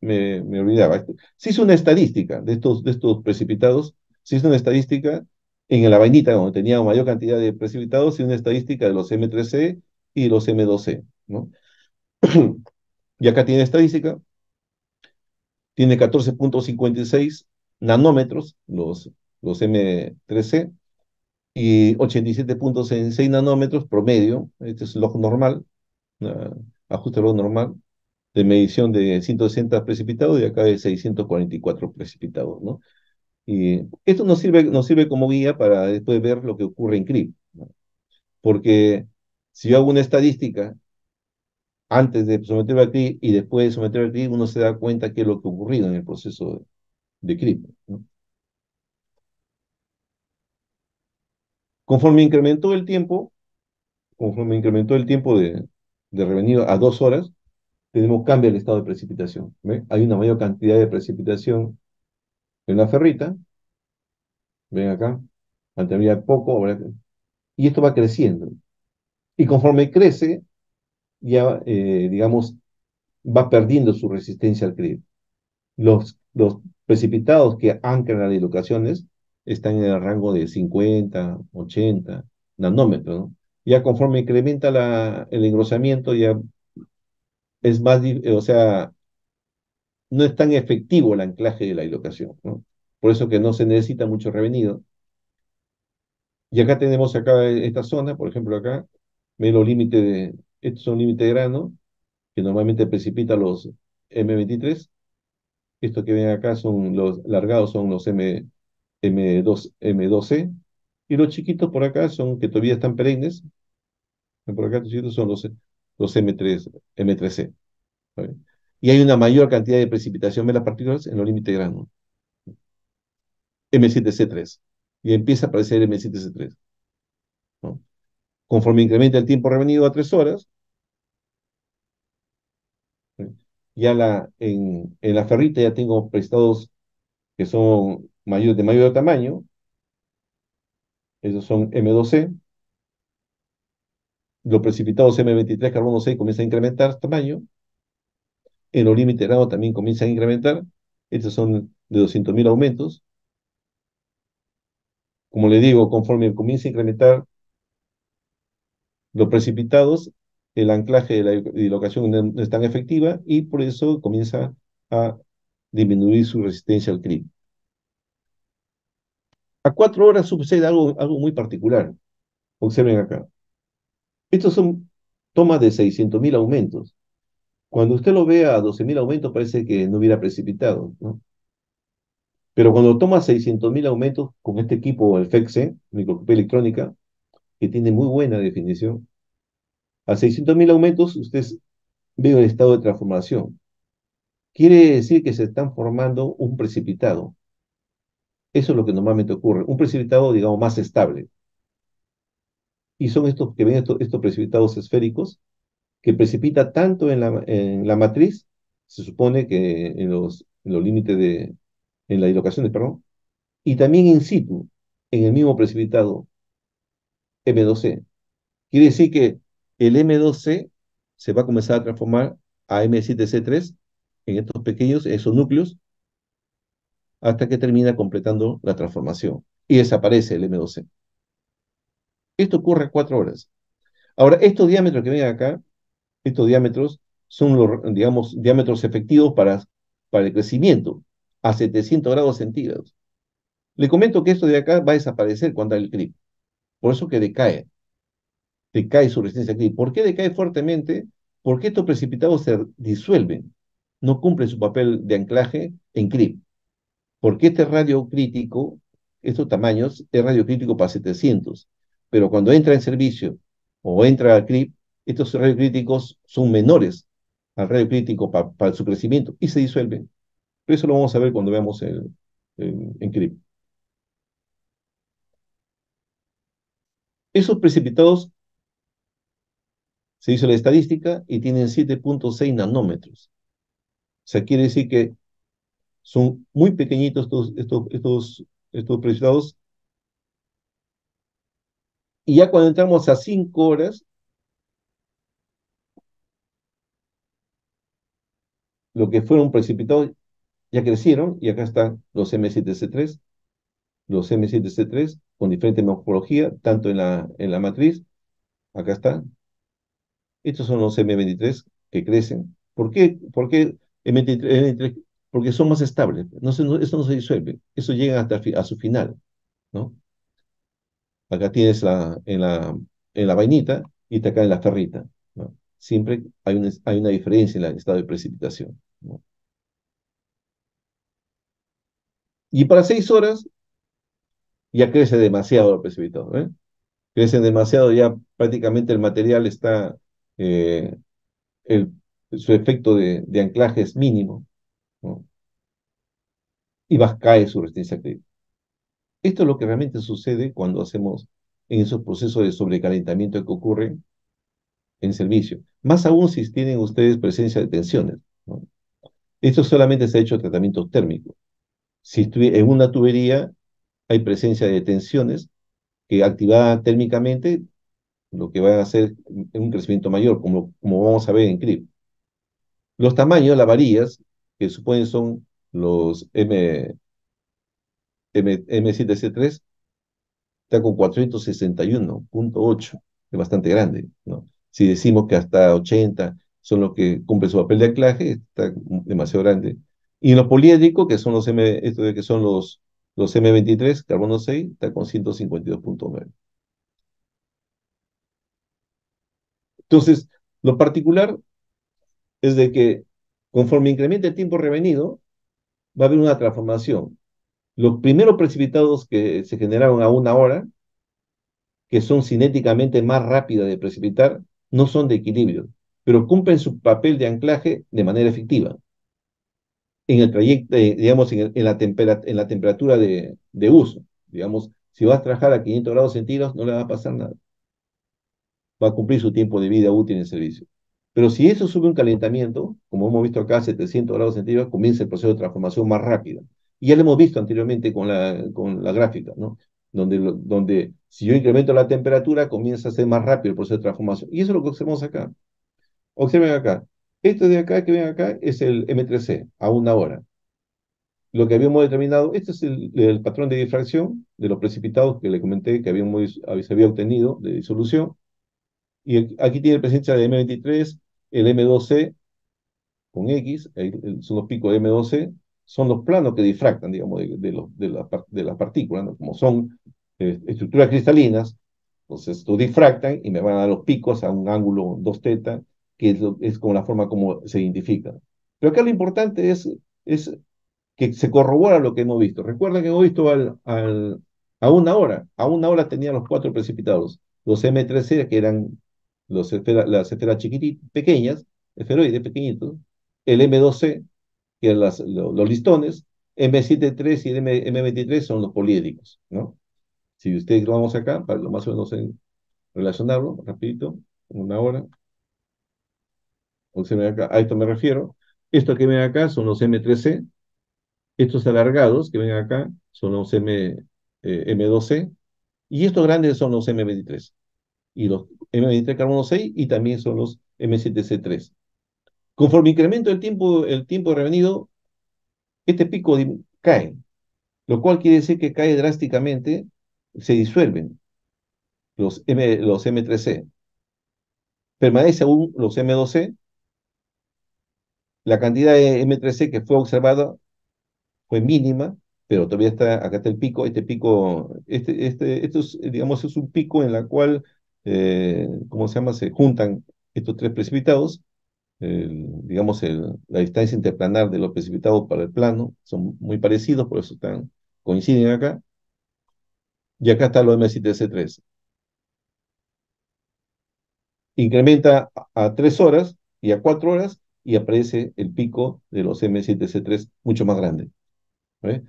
me olvidaba, se hizo una estadística de estos precipitados, se hizo una estadística en la vainita, donde tenía mayor cantidad de precipitados, se hizo una estadística de los M3C y los M2C, ¿no? Y acá tiene estadística, tiene 14,56 nanómetros, los M3C, y 87,6 nanómetros promedio, este es el log normal, ajuste log normal, de medición de 160 precipitados y acá de 644 precipitados, ¿no? Y esto nos sirve como guía para después ver lo que ocurre en CRIP, ¿no? Porque si yo hago una estadística antes de someterlo a CRIP y después de someterlo a CRIP, uno se da cuenta qué es lo que ha ocurrido en el proceso de CRIP, ¿no? Conforme incrementó el tiempo, conforme incrementó el tiempo de revenido a 2 horas, tenemos cambio el estado de precipitación. ¿Ve? Hay una mayor cantidad de precipitación en la ferrita, ven acá, antes había poco, ahora, y esto va creciendo. Y conforme crece, ya, digamos, va perdiendo su resistencia al CRIP. Los precipitados que anclan las dislocaciones están en el rango de 50, 80 nanómetros, ¿no? Ya conforme incrementa el engrosamiento, ya es más, o sea, no es tan efectivo el anclaje de la dislocación, ¿no? Por eso que no se necesita mucho revenido. Y acá tenemos acá esta zona, por ejemplo acá, ven los límites estos son límites de grano, que normalmente precipita los M23. Estos que ven acá son los largados, son los M2C, y los chiquitos por acá son que todavía están perennes, por acá los chiquitos son los M3C. ¿Vale? Y hay una mayor cantidad de precipitación de las partículas en los límites de grano, M7C3, y empieza a aparecer M7C3, ¿no? Conforme incrementa el tiempo revenido a 3 horas, ¿sí? Ya en la ferrita ya tengo prestados que son de mayor tamaño, esos son M2C, los precipitados M23 carbono 6 comienzan a incrementar tamaño, en los límites de grado también comienzan a incrementar, estos son de 200.000 aumentos. Como le digo, conforme comienza a incrementar los precipitados, el anclaje de la dislocación no es tan efectiva y por eso comienza a disminuir su resistencia al CRIP. A 4 horas sucede algo muy particular. Observen acá. Estos son tomas de 600.000 aumentos. Cuando usted lo ve a 12.000 aumentos parece que no hubiera precipitado, ¿no? Pero cuando toma 600.000 aumentos con este equipo, el FEXE, microscopía electrónica, que tiene muy buena definición, a 600.000 aumentos usted ve el estado de transformación. Quiere decir que se están formando un precipitado. Eso es lo que normalmente ocurre. Un precipitado, digamos, más estable. Y son estos que ven estos precipitados esféricos que precipita tanto en la matriz, se supone que en los límites en las dislocaciones, perdón, y también in situ, en el mismo precipitado M2C. Quiere decir que el M2C se va a comenzar a transformar a M7C3 en estos pequeños, esos núcleos, hasta que termina completando la transformación y desaparece el M2C. Esto ocurre a 4 horas. Ahora, estos diámetros que ven acá, estos diámetros son los, digamos, diámetros efectivos para el crecimiento a 700 grados centígrados. Le comento que esto de acá va a desaparecer cuando hay el CRIP. Por eso que decae su resistencia al CRIP. ¿Por qué decae fuertemente? Porque estos precipitados se disuelven, no cumplen su papel de anclaje en CRIP. Porque este radio crítico, estos tamaños, es radio crítico para 700. Pero cuando entra en servicio o entra al CRIP, estos radios críticos son menores al radio crítico para su crecimiento y se disuelven. Pero eso lo vamos a ver cuando veamos en CRIP. Esos precipitados se hizo la estadística y tienen 7.6 nanómetros. O sea, quiere decir que son muy pequeñitos estos precipitados. Y ya cuando entramos a 5 horas, lo que fueron precipitados ya crecieron y acá están los M7C3 con diferente morfología, tanto en la matriz, acá están. Estos son los M23 que crecen. ¿Por qué? M23? Porque son más estables. Eso no se disuelve. Eso llega hasta a su final, ¿no? Acá tienes en la vainita y está acá en la ferrita, ¿no? Siempre hay una diferencia en el estado de precipitación, ¿no? Y para 6 horas ya crece demasiado el precipitado, ¿eh? Crecen demasiado, ya prácticamente el material está, eh, el, su efecto de anclaje es mínimo, ¿no? Y cae su resistencia crítica. Esto es lo que realmente sucede cuando hacemos en esos procesos de sobrecalentamiento que ocurren en servicio. Más aún si tienen ustedes presencia de tensiones, ¿no? Esto solamente se ha hecho tratamiento térmico. Si en una tubería hay presencia de tensiones que activada térmicamente lo que va a hacer un crecimiento mayor, como vamos a ver en CRIP. Los tamaños, las varillas, que suponen son los M7C3, está con 461,8, es bastante grande, ¿no? Si decimos que hasta 80 son los que cumplen su papel de anclaje, está demasiado grande. Y en los poliédricos, que son esto de que son los M23, carbono 6, está con 152,9. Entonces, lo particular es de que conforme incrementa el tiempo revenido, va a haber una transformación. Los primeros precipitados que se generaron a 1 hora, que son cinéticamente más rápidas de precipitar, no son de equilibrio, pero cumplen su papel de anclaje de manera efectiva en el trayecto, digamos, en la temperatura de uso. Digamos, si vas a trabajar a 500 grados centígrados, no le va a pasar nada. Va a cumplir su tiempo de vida útil en servicio. Pero si eso sube un calentamiento, como hemos visto acá, 700 grados centígrados, comienza el proceso de transformación más rápido. Y ya lo hemos visto anteriormente con la gráfica, ¿no? Donde si yo incremento la temperatura, comienza a ser más rápido el proceso de transformación. Y eso es lo que observamos acá. Observen acá. Esto de acá que ven acá es el M3C a 1 hora. Lo que habíamos determinado, este es el patrón de difracción de los precipitados que le comenté que se había obtenido de disolución. Y aquí tiene presencia de M23, el M2C con X, son los picos de M2C, son los planos que difractan, digamos, de la partícula, ¿no? Como son estructuras cristalinas, entonces lo difractan y me van a dar los picos a un ángulo 2θ, que es como la forma como se identifica. Pero acá lo importante es que se corrobora lo que hemos visto. Recuerden que hemos visto a 1 hora tenían los 4 precipitados, los M3C, que eran las esferas chiquititas, pequeñas, esferoides pequeñitos, el M2C, que eran los listones, M73 y el M23 son los poliédricos, ¿no? Si ustedes lo vamos acá, para lo más o menos relacionarlo, rapidito, 1 hora, observen acá, a esto me refiero. Esto que ven acá son los M3C, estos alargados que ven acá son los M2C, y estos grandes son los M23, y los M23 carbono 6, y también son los M7C3. Conforme incremento el tiempo revenido, este pico cae, lo cual quiere decir que cae drásticamente, se disuelven los M3C. Permanece aún los M2C, la cantidad de M3C que fue observada fue mínima, pero todavía acá está el pico, esto es, digamos, es un pico en la cual, ¿cómo se llama? Se juntan estos tres precipitados, digamos, la distancia interplanar de los precipitados para el plano, son muy parecidos, por eso coinciden acá, y acá está lo M7C3. Incrementa a 3 horas y a 4 horas, y aparece el pico de los M7C3 mucho más grande. ¿Ve?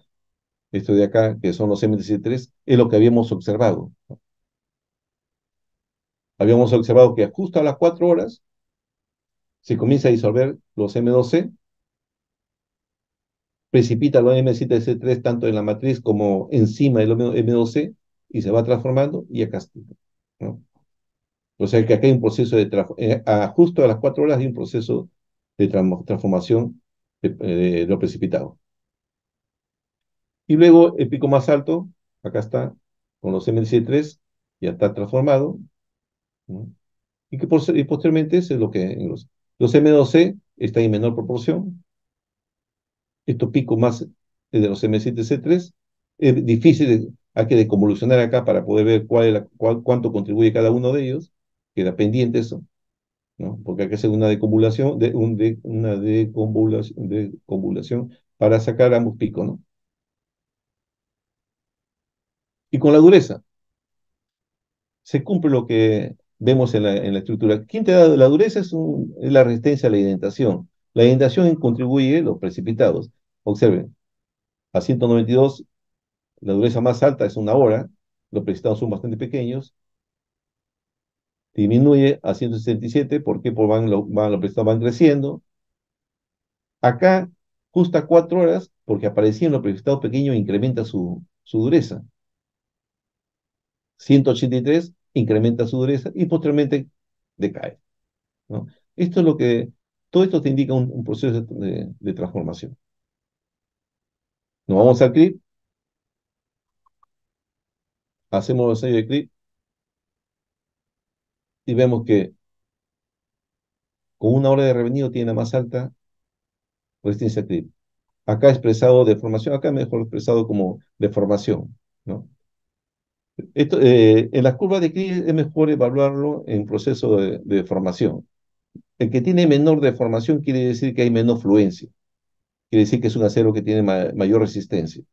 Esto de acá, que son los M7C3, es lo que habíamos observado. Habíamos observado que justo a las 4 horas se comienza a disolver los M2C, precipita los M7C3 tanto en la matriz como encima del M2C, y se va transformando, y acá está, ¿no? O sea que acá hay un proceso justo a las 4 horas hay un proceso de transformación de lo precipitado. Y luego el pico más alto, acá está, con los M7C3, ya está transformado, ¿no? Y posteriormente es lo que los M2C están en menor proporción. Estos picos más de los M7C3, es difícil, hay que deconvolucionar acá para poder ver cuánto contribuye cada uno de ellos, queda pendiente eso, ¿no? Porque hay que hacer una deconvolución, una deconvolución para sacar ambos picos, ¿no? Y con la dureza, se cumple lo que vemos en la estructura. ¿Quién te da la dureza? Es la resistencia a la indentación. La indentación contribuye los precipitados. Observen, a 192, la dureza más alta es 1 hora, los precipitados son bastante pequeños, disminuye a 167, ¿por qué? Porque los precipitados van creciendo. Acá, justo a 4 horas, porque aparecían los precipitados pequeños, incrementa su dureza. 183, incrementa su dureza y posteriormente decae, ¿no? Esto es lo que, todo esto te indica un proceso de transformación. Nos vamos al clip, hacemos el ensayo de clip y vemos que con una hora de revenido tiene la más alta resistencia clip. Acá expresado de formación, acá mejor expresado como de formación, ¿no? Esto, en las curvas de clip es mejor evaluarlo en proceso de formación. El que tiene menor deformación quiere decir que hay menor fluencia, quiere decir que es un acero que tiene mayor resistencia.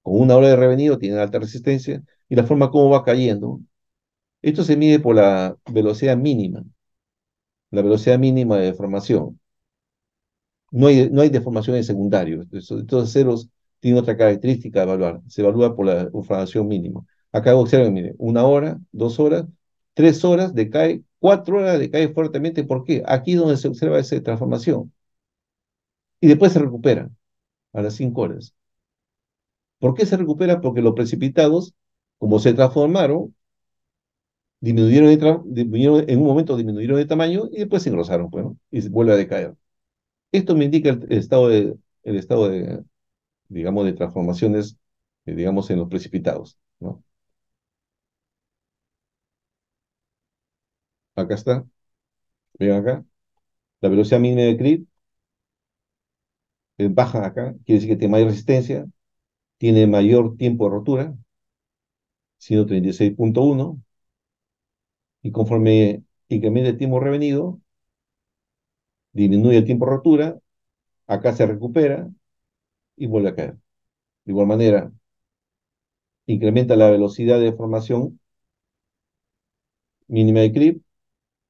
Con una hora de revenido tiene alta resistencia y la forma como va cayendo. Esto se mide por la velocidad mínima de deformación. No hay deformación en secundario. Estos ceros tienen otra característica de evaluar. Se evalúa por la deformación mínima. Acá observen, mire, 1 hora, 2 horas, 3 horas decae, 4 horas decae fuertemente. ¿Por qué? Aquí es donde se observa esa transformación. Y después se recupera a las 5 horas. ¿Por qué se recupera? Porque los precipitados, como se transformaron, en un momento disminuyeron de tamaño y después se engrosaron, pues, ¿no? Y vuelve a decaer. Esto me indica el estado de, digamos, de transformaciones, digamos, en los precipitados, ¿no? Acá está, ven acá, la velocidad mínima de Crip es baja acá, quiere decir que tiene mayor resistencia, tiene mayor tiempo de rotura, 136.1, y conforme incrementa el tiempo revenido, disminuye el tiempo de rotura, acá se recupera y vuelve a caer. De igual manera, incrementa la velocidad de formación mínima de Crip,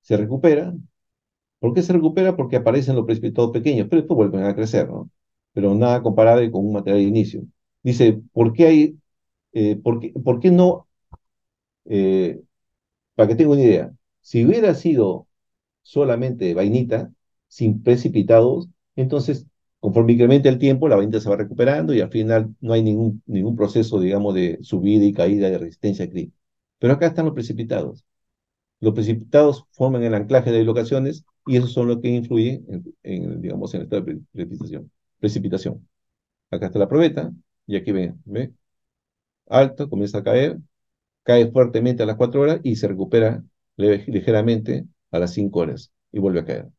se recupera. ¿Por qué se recupera? Porque aparecen los precipitados pequeños, pero después vuelven a crecer, ¿no? Pero nada comparable con un material de inicio. Dice, ¿por qué no? eh, para que tenga una idea, si hubiera sido solamente vainita, sin precipitados, entonces, conforme incrementa el tiempo, la vainita se va recuperando y al final no hay ningún proceso, digamos, de subida y caída de resistencia a clic. Pero acá están los precipitados. Los precipitados forman el anclaje de dislocaciones y esos son los que influyen digamos, en el estado de precipitación. Acá está la probeta y aquí ve, alto, comienza a caer, cae fuertemente a las 4 horas y se recupera ligeramente a las 5 horas y vuelve a caer.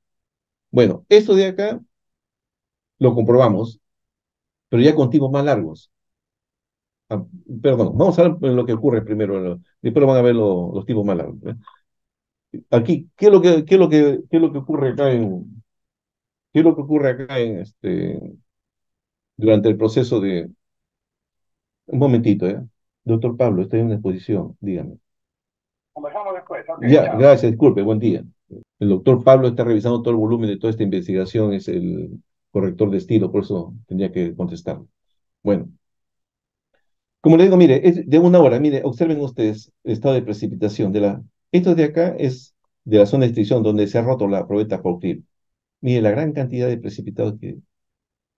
Bueno, esto de acá lo comprobamos, pero ya con tiempos más largos. Ah, perdón, vamos a ver lo que ocurre primero, después van a ver los tipos más largos. Aquí, ¿qué es lo que ocurre acá durante el proceso de... Un momentito, ¿eh? Doctor Pablo, estoy en una exposición, dígame. Conversamos después, ok, Ya, chao. gracias, disculpe, buen día. El doctor Pablo está revisando todo el volumen de toda esta investigación, es el corrector de estilo, por eso tenía que contestar. Bueno, como le digo, mire, es de 1 hora, mire, observen ustedes el estado de precipitación esto de acá es de la zona de extinción donde se ha roto la probeta por clip. Mire la gran cantidad de precipitados que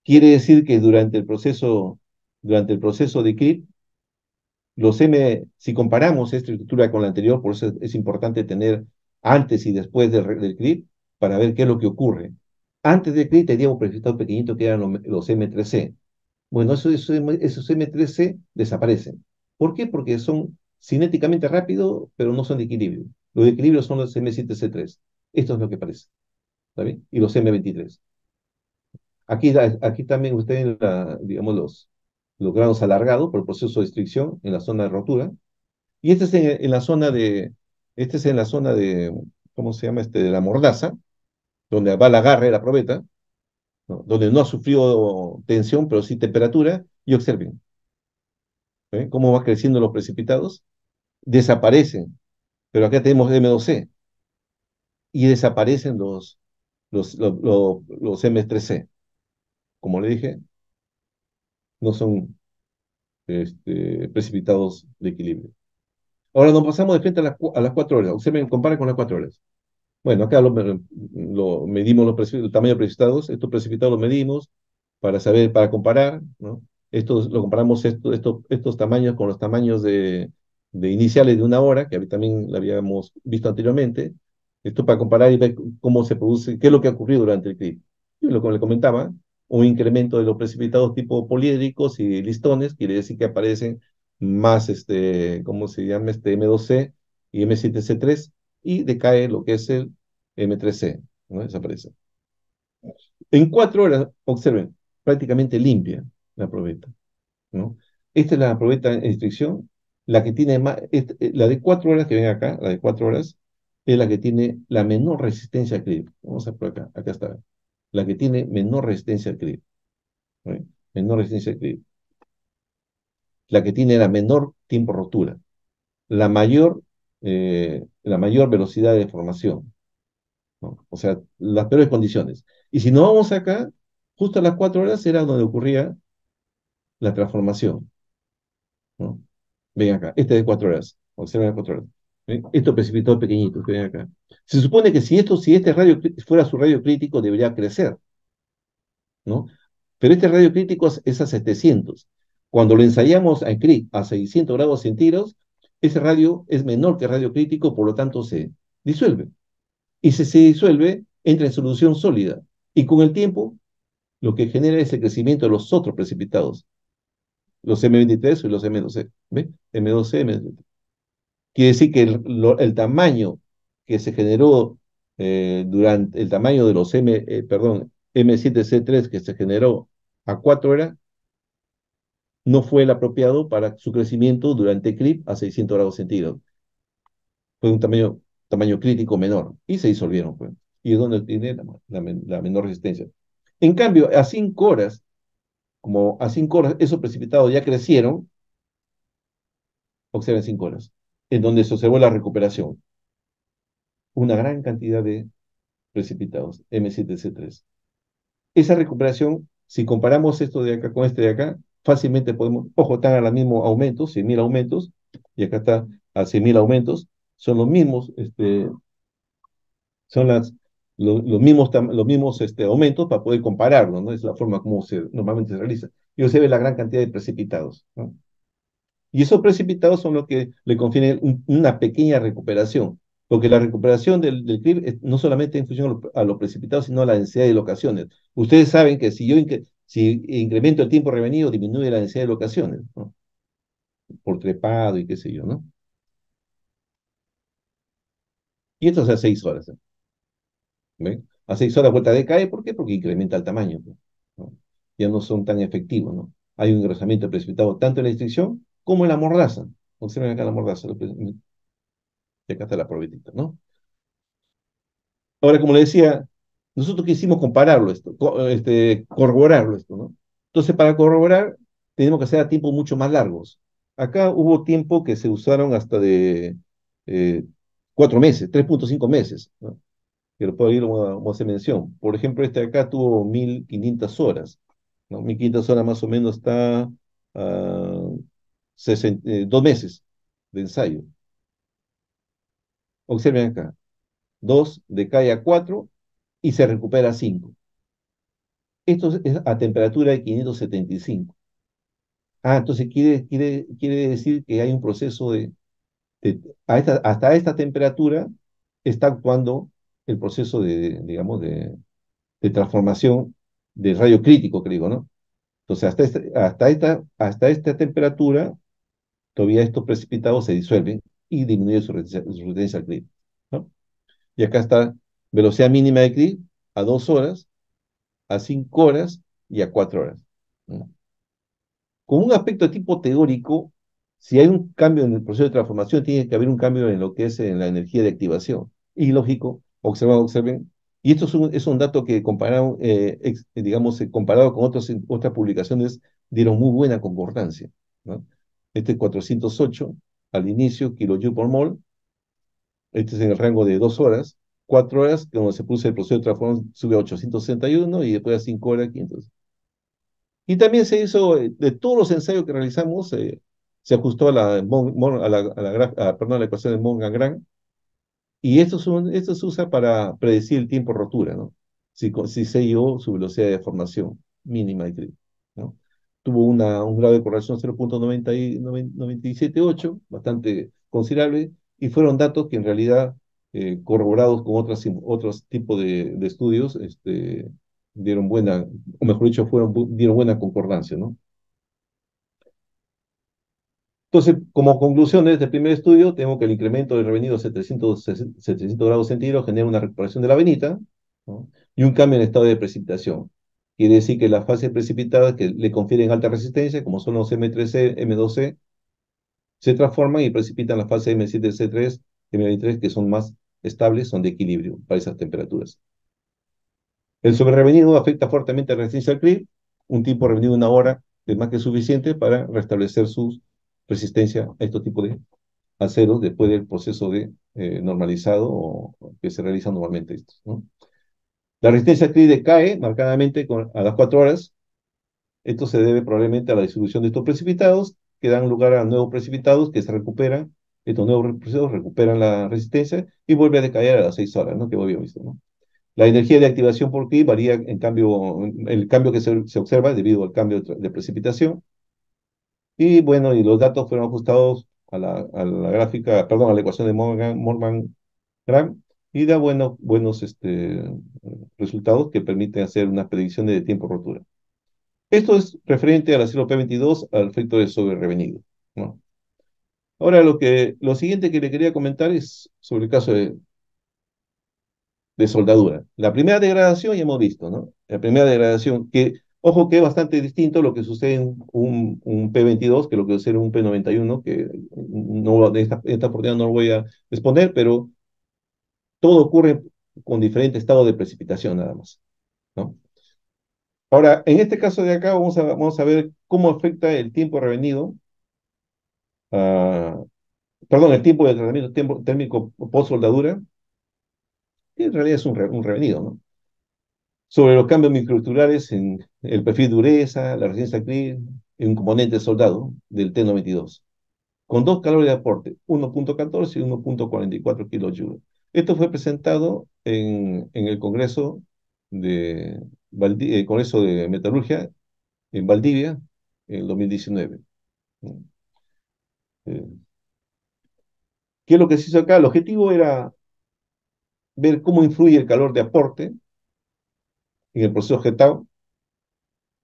quiere decir que durante el proceso de clip, si comparamos esta estructura con la anterior, por eso es importante tener antes y después del clip para ver qué es lo que ocurre. Antes del clip teníamos precipitados pequeñitos que eran los M3C. Bueno, esos M3C desaparecen. ¿Por qué? Porque son cinéticamente rápidos, pero no son de equilibrio. Los de equilibrio son los M7C3. Esto es lo que parece. ¿Está bien? Y los M23. Aquí también ustedes, digamos, los grados alargados por el proceso de extracción en la zona de rotura. Y este es en la zona de, ¿cómo se llama? De la mordaza, donde va el agarre de la probeta, ¿no? Donde no ha sufrido tensión, pero sí temperatura. Y observen, ¿ven? Cómo va creciendo los precipitados. Desaparecen, pero acá tenemos M2C y desaparecen los M3C. Como le dije, no son precipitados de equilibrio. Ahora nos pasamos de frente a las 4 horas. Observen, compara con las 4 horas. Bueno, acá medimos el tamaño de precipitados. Estos precipitados los medimos para comparar, ¿no? Lo comparamos estos tamaños con los tamaños de iniciales de 1 hora, que también la habíamos visto anteriormente. Esto para comparar y ver cómo se produce, qué es lo que ha ocurrido durante el clip. Y lo que le comentaba, un incremento de los precipitados tipo poliédricos y listones, quiere decir que aparecen más, ¿cómo se llama? M2C y M7C3, y decae lo que es el M3C, ¿no? Desaparece. En 4 horas, observen, prácticamente limpia la probeta, ¿no? Esta es la probeta en instrucción, la que tiene más, la de 4 horas que ven acá, la de 4 horas, es la que tiene la menor resistencia al clip. Vamos a por acá, acá está. La que tiene menor resistencia al clip, ¿no? Menor resistencia al clip. La que tiene la menor tiempo rotura, la mayor velocidad de formación, ¿no? O sea, las peores condiciones. Y si no vamos acá, justo a las 4 horas era donde ocurría la transformación, ¿no? Ven acá, este de 4 horas, observen las 4 horas. ¿Ven? Esto precipitado pequeñito, que ven acá. Se supone que si este radio fuera su radio crítico, debería crecer, ¿no? Pero este radio crítico es a 700. Cuando lo ensayamos a CRIC a 600 grados centígrados, ese radio es menor que el radio crítico, por lo tanto se disuelve. Y si se disuelve, entra en solución sólida. Y con el tiempo, lo que genera es el crecimiento de los otros precipitados, los M23 y los M2C. ¿Ve? M2C, M23. Quiere decir que el tamaño que se generó durante el tamaño de los M7C3 que se generó a 4 horas no fue el apropiado para su crecimiento durante CRIP a 600 grados centígrados. Fue un tamaño crítico menor y se disolvieron, pues. Y es donde tiene la menor resistencia. En cambio, a 5 horas, como a 5 horas esos precipitados ya crecieron, observen 5 horas, en donde se observó la recuperación. Una gran cantidad de precipitados, M7C3. Esa recuperación, si comparamos esto de acá con este de acá, fácilmente podemos, ojo, están a los mismos aumentos, 100.000 aumentos, y acá está a 100.000 aumentos, son los mismos, son los mismos aumentos para poder compararlo, ¿no? Es la forma como normalmente se realiza. Y se ve la gran cantidad de precipitados, ¿no? Y esos precipitados son los que le confieren una pequeña recuperación, porque la recuperación del CRIP no solamente en función a los precipitados, sino a la densidad de locaciones. Ustedes saben que si incremento el tiempo revenido, disminuye la densidad de locaciones, ¿no? Por trepado y qué sé yo, ¿no? Y esto es a 6 horas, ¿eh? ¿Ven? A 6 horas vuelta decae, ¿por qué? Porque incrementa el tamaño, pues, ¿no? Ya no son tan efectivos, ¿no? Hay un engrosamiento precipitado tanto en la districción como en la mordaza. Observen acá la mordaza, y acá está la probetita, ¿no? Ahora, como le decía, nosotros quisimos compararlo esto, corroborarlo esto, ¿no? Entonces, para corroborar, tenemos que hacer a tiempos mucho más largos. Acá hubo tiempo que se usaron hasta de eh, 4 meses, 3,5 meses, ¿no? Que lo puedo ir como hace mención. Por ejemplo, este de acá tuvo 1.500 horas, ¿no? 1.500 horas más o menos está 2 meses de ensayo. Observen acá, 2 decae a 4 y se recupera a 5. Esto es a temperatura de 575. Entonces quiere decir que hay un proceso hasta esta temperatura está actuando el proceso digamos, de transformación de radio crítico, creo, ¿no? Entonces, hasta esta temperatura, todavía estos precipitados se disuelven y disminuye su resistencia al clima, ¿no? Y acá está velocidad mínima de clip a 2 horas, a 5 horas y a 4 horas, ¿no? Con un aspecto de tipo teórico, si hay un cambio en el proceso de transformación, tiene que haber un cambio en lo que es en la energía de activación. Y lógico, observen. Y esto es un dato que digamos, comparado con otras publicaciones, dieron muy buena concordancia, ¿no? Este 408 al inicio, kilojoule por mol. Este es en el rango de 2 horas. 4 horas, cuando se produce el proceso de transformación, sube a 861 y después a 5 horas, 500. Y también se hizo, de todos los ensayos que realizamos, se ajustó perdón, a la ecuación de Morgan-Grant, y esto se usa para predecir el tiempo de rotura, ¿no? Si se dio su velocidad de formación mínima de clip, ¿no? tuvo un grado de correlación 0,978, bastante considerable, y fueron datos que en realidad, corroborados con otros tipos de estudios, dieron buena, o mejor dicho, dieron buena concordancia, ¿no? Entonces, como conclusión de este primer estudio, tenemos que el incremento del revenido 700 grados centígrados genera una recuperación de la venita, ¿no? Y un cambio en estado de precipitación. Quiere decir que las fases precipitadas que le confieren alta resistencia, como son los M3C, M2C, se transforman y precipitan las fases M7C3, M23, que son más estables, son de equilibrio para esas temperaturas. El sobrerrevenido afecta fuertemente a la resistencia al clip. Un tiempo revenido de 1 hora es más que suficiente para restablecer su resistencia a estos tipos de aceros después del proceso de normalizado que se realiza normalmente estos, ¿no? La resistencia al clip decae marcadamente a las 4 horas. Esto se debe probablemente a la distribución de estos precipitados que dan lugar a nuevos precipitados que se recuperan. Estos nuevos precipitados recuperan la resistencia y vuelve a decaer a las 6 horas, ¿no? Que habíamos visto, ¿no? La energía de activación por Ki varía en cambio, el cambio que se observa debido al cambio de precipitación. Y bueno, y los datos fueron ajustados a la gráfica, perdón, a la ecuación de Morgan-Gram y da buenos resultados que permiten hacer una predicción de tiempo de rotura. Esto es referente a la 0P22, al efecto de sobrerrevenido, ¿no? Ahora, lo siguiente que le quería comentar es sobre el caso de soldadura. La primera degradación ya hemos visto, ¿no? La primera degradación, que, ojo, que es bastante distinto a lo que sucede en un P22 que lo que sucede en un P91, que no, esta oportunidad no lo voy a exponer, pero todo ocurre con diferentes estados de precipitación nada más, ¿no? Ahora, en este caso de acá vamos a ver cómo afecta el tiempo revenido, ah, perdón, el tiempo de tratamiento térmico post-soldadura, que en realidad es un revenido, ¿no? Sobre los cambios microestructurales en el perfil de dureza, la resistencia al clic, en un componente soldado del T92, con dos calores de aporte, 1,14 y 1,44 kJ. Esto fue presentado en el Congreso de Metalurgia en Valdivia en el 2019. Eh, ¿Qué es lo que se hizo acá? El objetivo era ver cómo influye el calor de aporte en el proceso jetado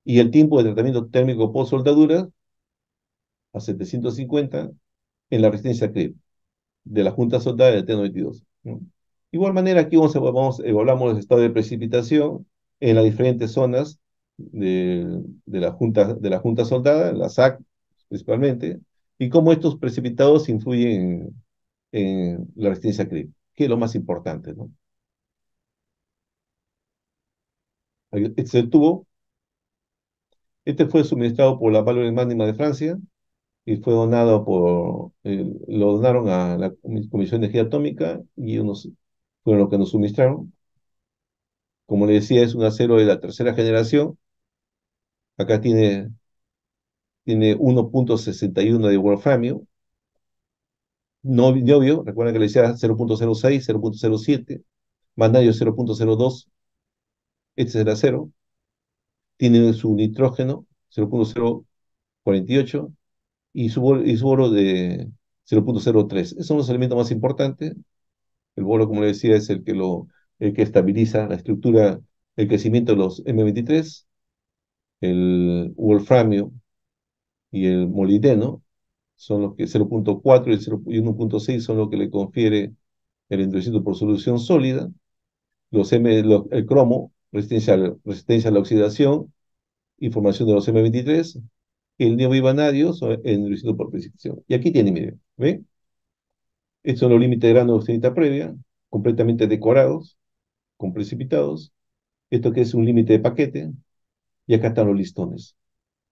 y el tiempo de tratamiento térmico post soldadura a 750 en la resistencia CRIP de la Junta Soldada del T92, ¿no? Igual manera, aquí evaluamos el estado de precipitación en las diferentes zonas de la Junta Soldada, la SAC principalmente, y cómo estos precipitados influyen en la resistencia CRIP, que es lo más importante, ¿no? Este es el tubo. Este fue suministrado por la Valorem Magnima de Francia y fue lo donaron a la Comisión de Energía Atómica y unos fueron los que nos suministraron. Como le decía, es un acero de la tercera generación. Acá tiene 1,61 de wolframio. No, niobio, recuerden que le decía 0,06, 0,07. Vanadium 0,02. Este es el acero. Tiene su nitrógeno 0,048 y su boro de 0,03. Esos son los elementos más importantes. El boro, como le decía, es el que estabiliza la estructura, el crecimiento de los M23. El wolframio y el molibdeno son los que 0,4 y 1,6 son los que le confiere el endurecimiento por solución sólida. El cromo, resistencia a la oxidación y formación de los M23. El niobio y vanadio son el endurecimiento por precipitación. Y aquí tiene, miren, ¿ve? Estos son los límites de grano de austenita previa, completamente decorados, con precipitados. Esto que es un límite de paquete. Y acá están los listones,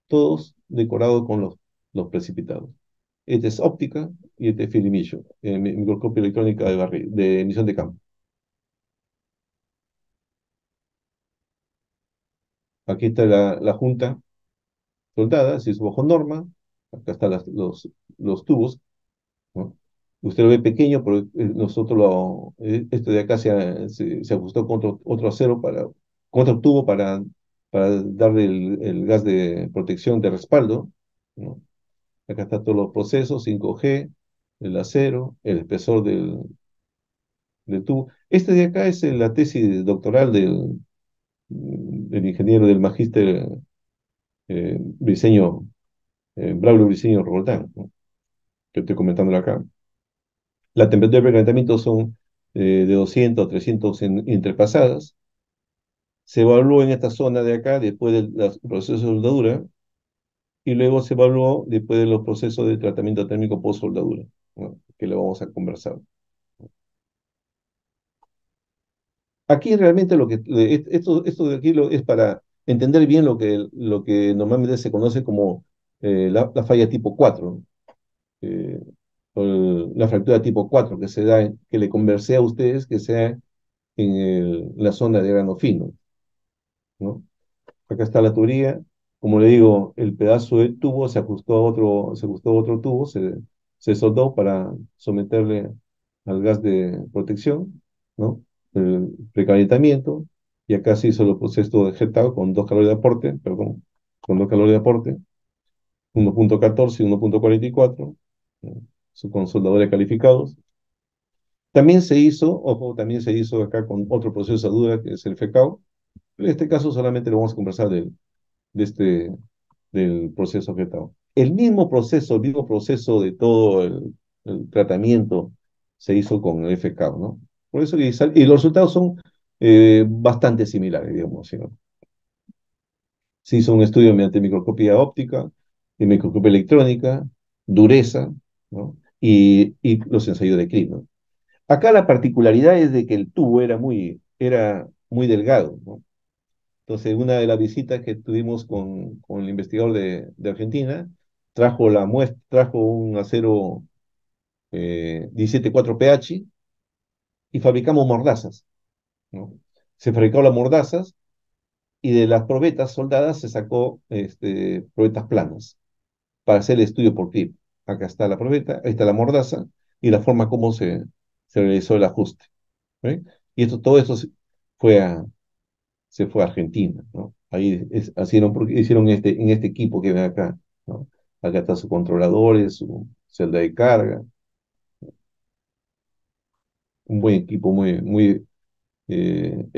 todos decorados con los precipitados. Este es óptica y este es filimillo, microscopio electrónica de emisión de campo. Aquí está la junta soldada, si es bajo norma. Acá están los tubos, ¿no? Usted lo ve pequeño, pero este de acá se ajustó con otro acero con otro tubo para darle el gas de protección de respaldo, ¿no? Acá están todos los procesos, 5G, el acero, el espesor del tubo. Este de acá es la tesis doctoral del ingeniero del magíster Briceño, Braulio Briceño Roldán, ¿no? Que estoy comentando acá. La temperatura de precalentamiento son de 200 a 300 entrepasadas. Se evaluó en esta zona de acá después del proceso de soldadura y luego se evaluó después de los procesos de tratamiento térmico post-soldadura, ¿no? Que lo vamos a conversar. Aquí realmente esto de aquí es para entender bien lo que normalmente se conoce como la falla tipo 4, ¿no? Eh, la fractura tipo 4 que se da, que le conversé a ustedes que sea en la zona de grano fino, ¿no? Acá está la tubería. Como le digo, el pedazo del tubo se ajustó a otro tubo, se soldó para someterle al gas de protección, ¿no? El precalentamiento, y acá se hizo el proceso de jetado con dos calores de aporte, perdón, con dos calores de aporte, 1.14 y 1.44, ¿no? Con soldadores calificados. También se hizo acá con otro proceso de soldadura, que es el FECAO. En este caso solamente lo vamos a conversar de este, del proceso objetado. El mismo proceso de todo el tratamiento se hizo con el FK, ¿no? Por eso y los resultados son bastante similares, digamos, ¿sí, no? Se hizo un estudio mediante microscopía óptica, y microscopía electrónica, dureza, ¿no? Y los ensayos de CRIP, ¿no? Acá la particularidad es de que el tubo era muy delgado, ¿no? Entonces, una de las visitas que tuvimos con el investigador de Argentina, trajo un acero 17,4 pH y fabricamos mordazas, ¿no? Se fabricaron las mordazas y de las probetas soldadas se sacó probetas planas para hacer el estudio por clip. Acá está la probeta, ahí está la mordaza y la forma como se realizó el ajuste, ¿eh? Y todo eso se fue a Argentina, ¿no? Ahí hicieron en este equipo que ven acá, ¿no? Acá están sus controladores, su celda de carga, un buen equipo, es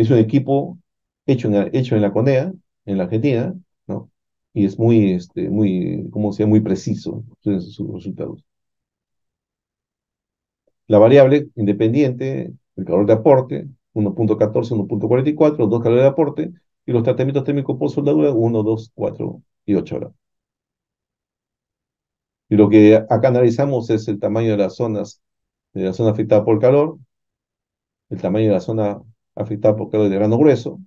un equipo hecho en la CONEA, en la Argentina, ¿no? Y es ¿cómo se llama? Muy preciso en sus resultados. La variable independiente, el calor de aporte, 1.14, 1.44, dos calores de aporte, y los tratamientos térmicos por soldadura, 1, 2, 4 y 8 horas. Y lo que acá analizamos es el tamaño de la zona afectada por calor, el tamaño de la zona afectada por calor de grano grueso.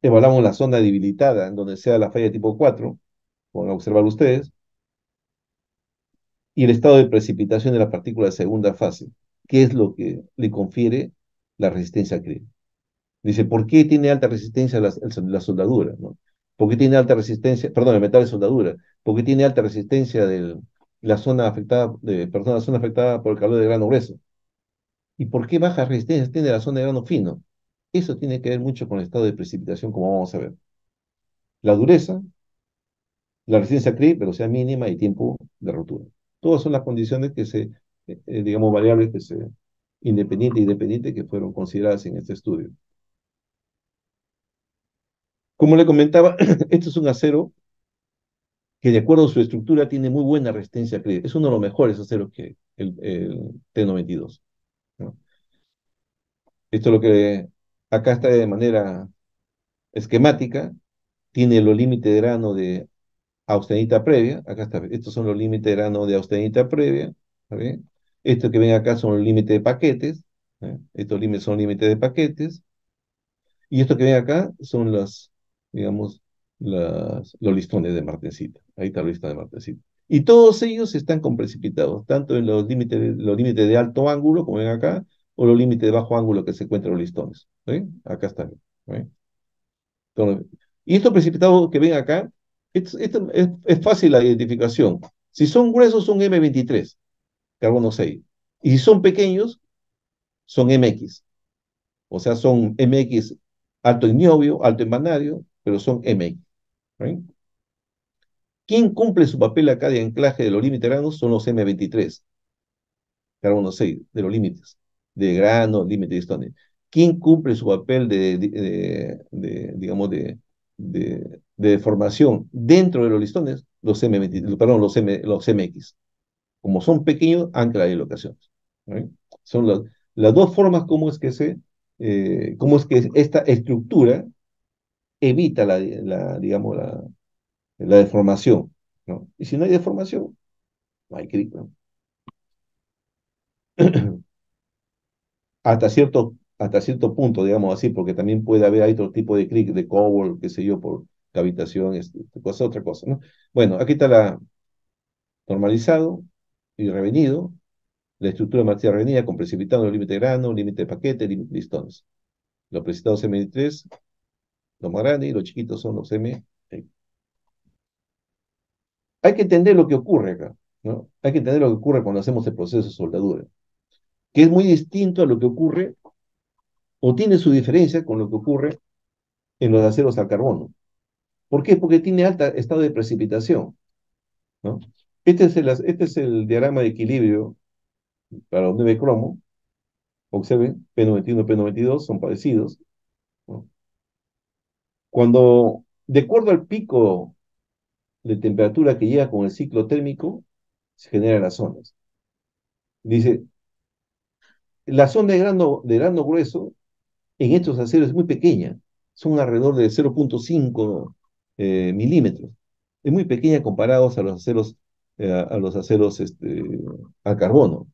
Evaluamos la zona debilitada en donde sea la falla tipo 4, van a observar ustedes, y el estado de precipitación de la partícula de segunda fase, que es lo que le confiere la resistencia a CRE. Dice, ¿por qué tiene alta resistencia la soldadura, ¿no? ¿Por qué tiene alta resistencia, perdón, el metal de soldadura? ¿Por qué tiene alta resistencia de la zona afectada, perdón, la zona afectada por el calor de grano grueso? ¿Y por qué baja resistencia tiene la zona de grano fino? Eso tiene que ver mucho con el estado de precipitación, como vamos a ver. La dureza, la resistencia CRE, velocidad mínima y tiempo de ruptura. Todas son las condiciones digamos, variables independientes que fueron consideradas en este estudio. Como le comentaba, este es un acero que de acuerdo a su estructura tiene muy buena resistencia a CRE. Es uno de los mejores aceros que el T92, ¿no? Esto es lo que acá está de manera esquemática. Tiene los límites de grano de austenita previa. Acá está, estos son los límites de grano de austenita previa. ¿Ve? Estos que ven acá son los límites de paquetes. ¿Eh? Estos límites son límites de paquetes. Y esto que ven acá son digamos, los listones de martensita. Ahí está el listón de martensita. Y todos ellos están con precipitados, tanto en los límites de alto ángulo, como ven acá, o los límites de bajo ángulo que se encuentran en los listones. ¿Ven? Acá están. ¿Ven? Entonces, y estos precipitados que ven acá, esto es fácil la identificación. Si son gruesos, son M23, carbono 6. Y si son pequeños, son MX. O sea, son MX alto en niobio, alto en vanadio, pero son MX. ¿Right? ¿Quién cumple su papel acá de anclaje de los límites granos? Son los M23, carbono 6, de los límites, de grano, límite de listones. ¿Quién cumple su papel digamos, de deformación dentro de los listones? Los M20, perdón, los MX. Como son pequeños, ancla de locaciones. ¿Right? Son las dos formas cómo es que esta estructura evita digamos, la deformación, ¿no? Y si no hay deformación, no hay cric, ¿no? Hasta cierto punto, digamos así, porque también puede haber otro tipo de cric, de cobol, qué sé yo, por cavitación, otra cosa, ¿no? Bueno, aquí está la normalizado y revenido, la estructura de materia revenida con precipitado, límite de grano, límite de paquete, límite de listones. Los precipitados M3, los más grandes, y los chiquitos son los M. Hay que entender lo que ocurre acá, ¿no? Hay que entender lo que ocurre cuando hacemos el proceso de soldadura, que es muy distinto a lo que ocurre, o tiene su diferencia con lo que ocurre en los aceros al carbono. ¿Por qué? Porque tiene alto estado de precipitación, ¿no? Este es el diagrama de equilibrio para los 9 cromo. Observen, P91 y P92 son parecidos, ¿no? Cuando, de acuerdo al pico de temperatura que llega con el ciclo térmico, se generan las zonas. Dice, la zona de grano grueso en estos aceros es muy pequeña, son alrededor de 0,5 milímetros. Es muy pequeña comparados a los aceros al carbono.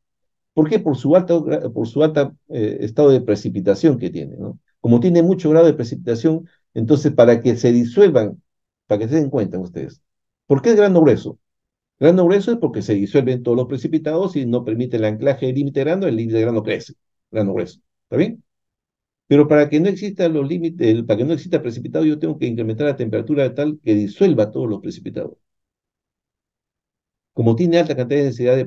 ¿Por qué? Por su alta estado de precipitación que tiene, ¿no? Como tiene mucho grado de precipitación, entonces para que se disuelvan, para que se den cuenta ustedes, ¿por qué es grano grueso? Grano grueso es porque se disuelven todos los precipitados y no permite el anclaje del límite de grano, el límite de grano crece, grano grueso. ¿Está bien? Pero para que no exista los límites, para que no exista precipitado, yo tengo que incrementar la temperatura de tal que disuelva todos los precipitados. Como tiene alta cantidad de densidad de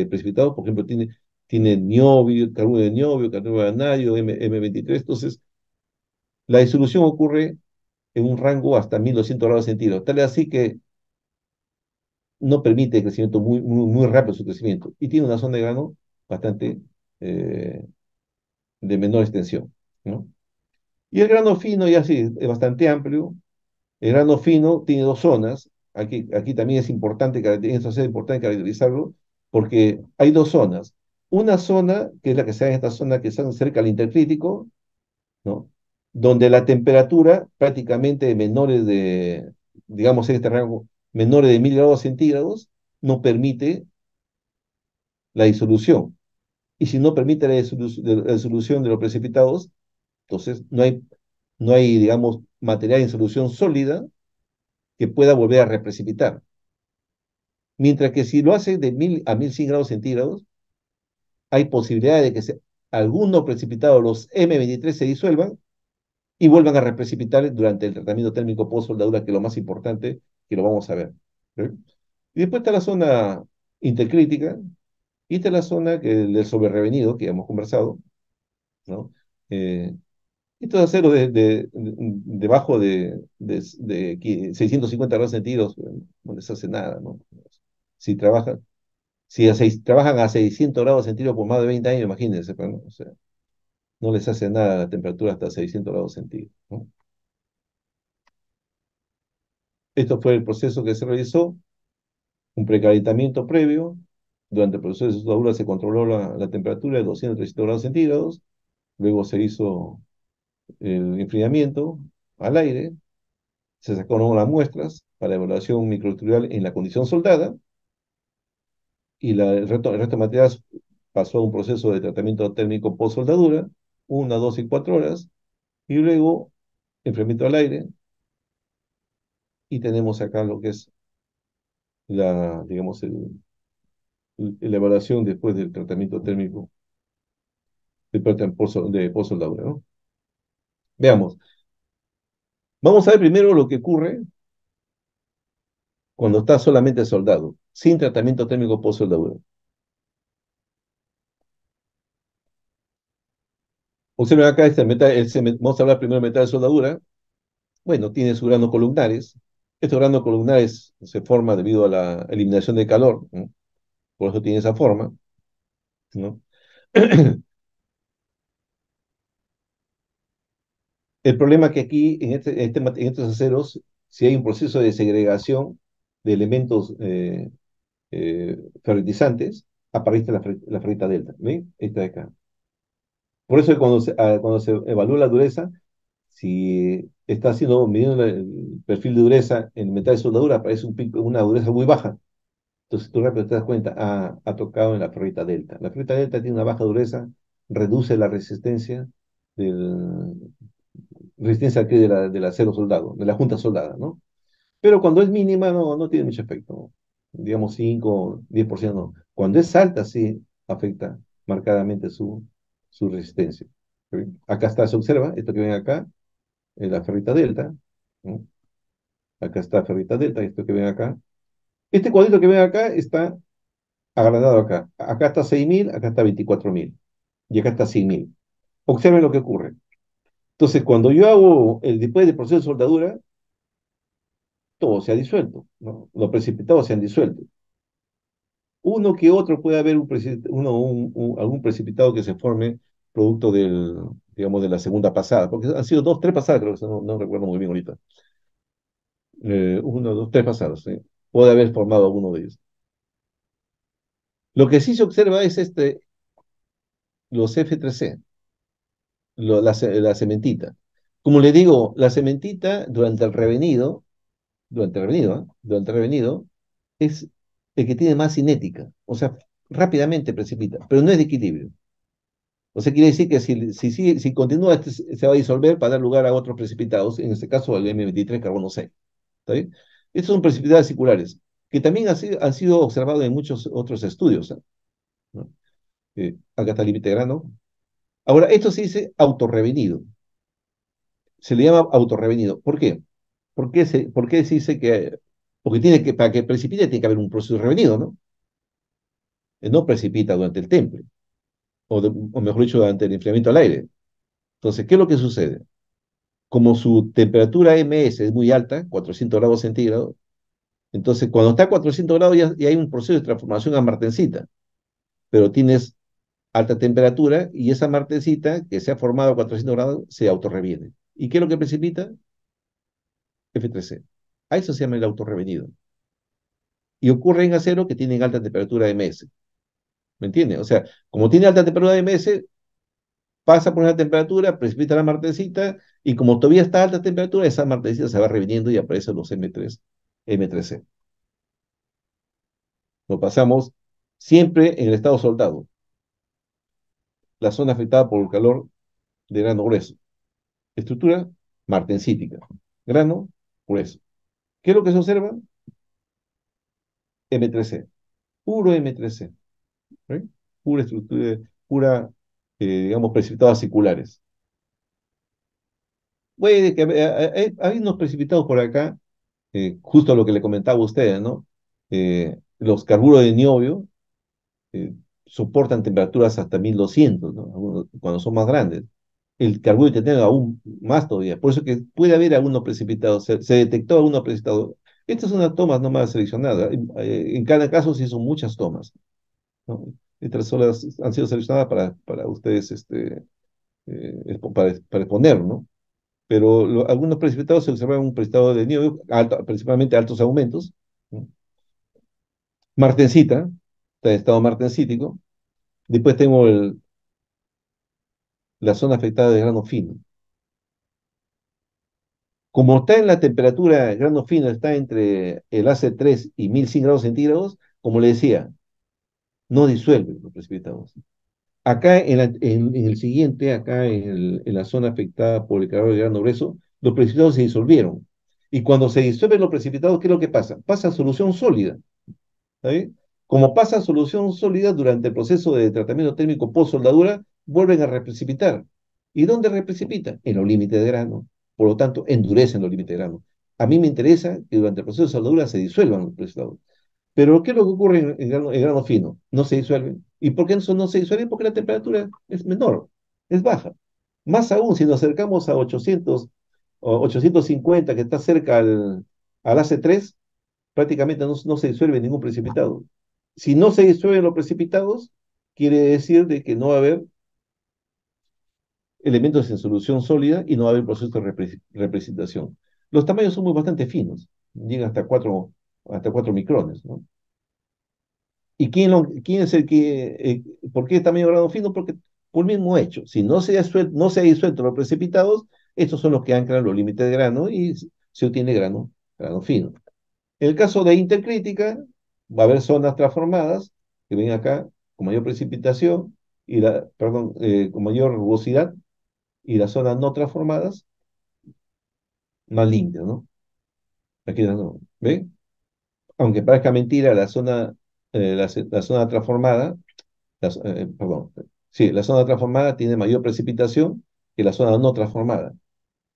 precipitados, por ejemplo, tiene niobio, carburo de niobio, carburo de vanadio, M23, entonces la disolución ocurre en un rango hasta 1200 grados centígrados, tal es así que no permite el crecimiento muy rápido su crecimiento, y tiene una zona de grano bastante eh, de menor extensión, ¿no? Y el grano fino ya sí, es bastante amplio. El grano fino tiene dos zonas. Aquí también es importante, es importante caracterizarlo, porque hay dos zonas. Una zona, que es la que se da en esta zona que está cerca al intercrítico, ¿no? Donde la temperatura prácticamente digamos en este rango, menores de 1000 grados centígrados, no permite la disolución. Y si no permite la disolución de los precipitados, entonces no hay, digamos, material en solución sólida que pueda volver a reprecipitar. Mientras que si lo hace de 1000 a 1100 grados centígrados, hay posibilidad de que algunos precipitados, los M23, se disuelvan y vuelvan a reprecipitar durante el tratamiento térmico post-soldadura, que es lo más importante, que lo vamos a ver. ¿Sí? Y después está la zona intercrítica, y está la zona del sobrerrevenido, que hemos conversado, ¿no? Estos aceros debajo de 650 grados centígrados, no les hace nada, ¿no? Si trabajan, si trabajan a 600 grados centígrados por más de 20 años, imagínense, pues, ¿no? O sea, no les hace nada la temperatura hasta 600 grados centígrados, ¿no? Esto fue el proceso que se realizó, un precalentamiento previo. Durante el proceso de soldadura se controló la temperatura de 200 300 grados centígrados. Luego se hizo el enfriamiento al aire. Se sacaron las muestras para evaluación microestructural en la condición soldada. Y el resto de materiales pasó a un proceso de tratamiento térmico post-soldadura, 1, 2 y 4 horas. Y luego enfriamiento al aire. Y tenemos acá lo que es digamos, la evaluación después del tratamiento térmico de post-soldadura, ¿no? Veamos. Vamos a ver primero lo que ocurre cuando está solamente soldado, sin tratamiento térmico post-soldadura. Observen acá este metal, vamos a hablar primero de metal de soldadura. Bueno, tiene sus granos columnares. Estos granos columnares se forman debido a la eliminación de calor, ¿no? Por eso tiene esa forma, ¿no? El problema es que aquí, en estos aceros, si hay un proceso de segregación de elementos ferritizantes, aparece la ferrita delta. ¿Ven? Esta de acá. Por eso cuando se evalúa la dureza, si está haciendo, midiendo el perfil de dureza en metal de soldadura, aparece una dureza muy baja. Entonces tú rápido te das cuenta, ha tocado en la ferrita delta. La ferrita delta tiene una baja dureza, reduce la del, resistencia aquí del acero soldado, de la junta soldada, ¿no? Pero cuando es mínima no tiene mucho efecto. Digamos 5, 10% no. Cuando es alta, sí afecta marcadamente su resistencia. ¿Sí? Acá está, se observa, esto que ven acá, es la ferrita delta, ¿no? Acá está ferrita delta, esto que ven acá. Este cuadrito que ven acá está agradado acá. Acá está 6.000, acá está 24.000. Y acá está 100.000. Observen lo que ocurre. Entonces, cuando yo hago después del proceso de soldadura, todo se ha disuelto, ¿no? Los precipitados se han disuelto. Uno que otro puede haber algún precipitado que se forme producto digamos, de la segunda pasada, porque han sido dos, tres pasadas, creo que no recuerdo muy bien ahorita. Uno, dos, tres pasadas, ¿sí? Puede haber formado alguno de ellos. Lo que sí se observa es los F3C, la cementita. Como le digo, la cementita durante el revenido, es el que tiene más cinética, o sea, rápidamente precipita, pero no es de equilibrio. O sea, quiere decir que si continúa, se va a disolver para dar lugar a otros precipitados, en este caso el M23 carbono 6. ¿Está bien? Estos son precipitados circulares, que también han sido observados en muchos otros estudios, ¿eh? ¿No? Acá está el límite de grano. Ahora, esto se dice autorrevenido. Se le llama autorrevenido. ¿Por qué? ¿Por qué se dice que? Porque para que precipite tiene que haber un proceso de revenido, ¿no? No precipita durante el temple, o mejor dicho, durante el enfriamiento al aire. Entonces, ¿qué es lo que sucede? Como su temperatura MS es muy alta, 400 grados centígrados, entonces cuando está a 400 grados ya hay un proceso de transformación a martensita, pero tienes alta temperatura y esa martensita que se ha formado a 400 grados se autorreviene. ¿Y qué es lo que precipita? F3C. A eso se llama el autorrevenido. Y ocurre en acero que tienen alta temperatura MS. ¿Me entiendes? O sea, como tiene alta temperatura MS, pasa por una temperatura, precipita la martensita, y como todavía está a alta temperatura, esa martensita se va reviniendo y aparecen los M3C. Lo pasamos siempre en el estado soldado, la zona afectada por el calor de grano grueso. Estructura martensítica. Grano grueso. ¿Qué es lo que se observa? M3C. Puro M3C. ¿Sí? Pura estructura, digamos, precipitados circulares. Puede que hay unos precipitados por acá, justo lo que le comentaba a ustedes, ¿no? Los carburos de niobio eh, soportan temperaturas hasta 1200, ¿no? Cuando son más grandes. El carburo de titanio aún más todavía. Por eso que puede haber algunos precipitados, se detectó algunos precipitados. Estas son las tomas nomás seleccionadas. En cada caso sí son muchas tomas, ¿no? Estas solas han sido seleccionadas para ustedes, para exponer, ¿no? Pero algunos precipitados se observan un precipitado de nieve, principalmente altos aumentos, ¿no? Martensita, está en estado martensítico. Después tengo la zona afectada de grano fino. Como está en la temperatura, el grano fino está entre el AC3 y 1100 grados centígrados, como le decía, no disuelve los precipitados. Acá en el siguiente, acá en la zona afectada por el calor del grano grueso, los precipitados se disolvieron. Y cuando se disuelven los precipitados, ¿qué es lo que pasa? Pasa a solución sólida. ¿Está bien? Como pasa a solución sólida durante el proceso de tratamiento térmico post-soldadura, vuelven a reprecipitar. ¿Y dónde reprecipitan? En los límites de grano. Por lo tanto, endurecen los límites de grano. A mí me interesa que durante el proceso de soldadura se disuelvan los precipitados. Pero ¿qué es lo que ocurre en grano fino? No se disuelven. ¿Y por qué no se disuelven? Porque la temperatura es menor, es baja. Más aún, si nos acercamos a 800 o 850, que está cerca al AC3, prácticamente no se disuelve ningún precipitado. Si no se disuelven los precipitados, quiere decir de que no va a haber elementos en solución sólida y no va a haber proceso de reprecipitación. Los tamaños son bastante finos, llegan hasta 4 micrones, ¿no? ¿Y quién es el que, por qué tamaño grano fino? Porque por el mismo hecho, si no se ha disuelto los precipitados, estos son los que anclan los límites de grano y se obtiene grano fino. En el caso de intercrítica, va a haber zonas transformadas que ven acá con mayor precipitación con mayor rugosidad, y las zonas no transformadas más limpias, ¿no? Aquí no, ¿ven? Aunque parezca mentira, la zona transformada, perdón, sí, la zona transformada tiene mayor precipitación que la zona no transformada.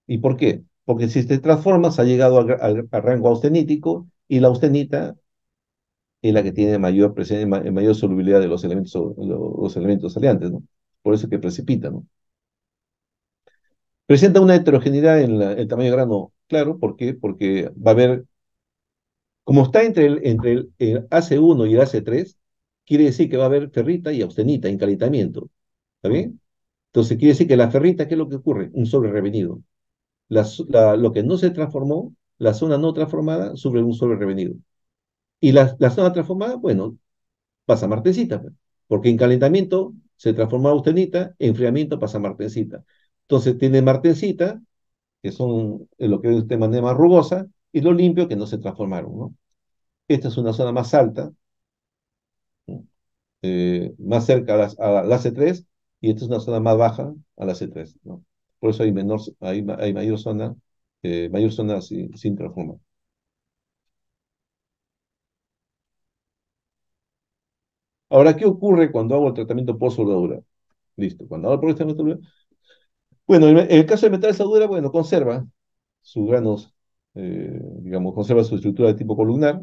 ¿Y por qué? Porque si te transformas ha llegado al rango austenítico, y la austenita es la que tiene mayor solubilidad de los elementos salientes, ¿no? Por eso es que precipita, ¿no? Presenta una heterogeneidad en el tamaño de grano, claro. ¿Por qué? Porque va a haber, como está entre el AC1 y el AC3, quiere decir que va a haber ferrita y austenita en calentamiento. ¿Está bien? Entonces quiere decir que la ferrita, ¿qué es lo que ocurre? Un sobre revenido. Lo que no se transformó, la zona no transformada, sobre un sobre revenido. Y la zona transformada, bueno, pasa a martensita, pues, porque en calentamiento se transforma a austenita, en enfriamiento pasa a martensita. Entonces tiene martensita, que son lo que usted manera más rugosa, y lo limpio, que no se transformaron, ¿no? Esta es una zona más alta, más cerca a la C3, y esta es una zona más baja a la C3, ¿no? Por eso hay mayor zona sin transformar. Ahora, ¿qué ocurre cuando hago el tratamiento por soldadura? Listo, cuando hago el tratamiento por soldadura, bueno, en el caso de metal de soldadura, bueno, conserva sus granos, digamos, conserva su estructura de tipo columnar.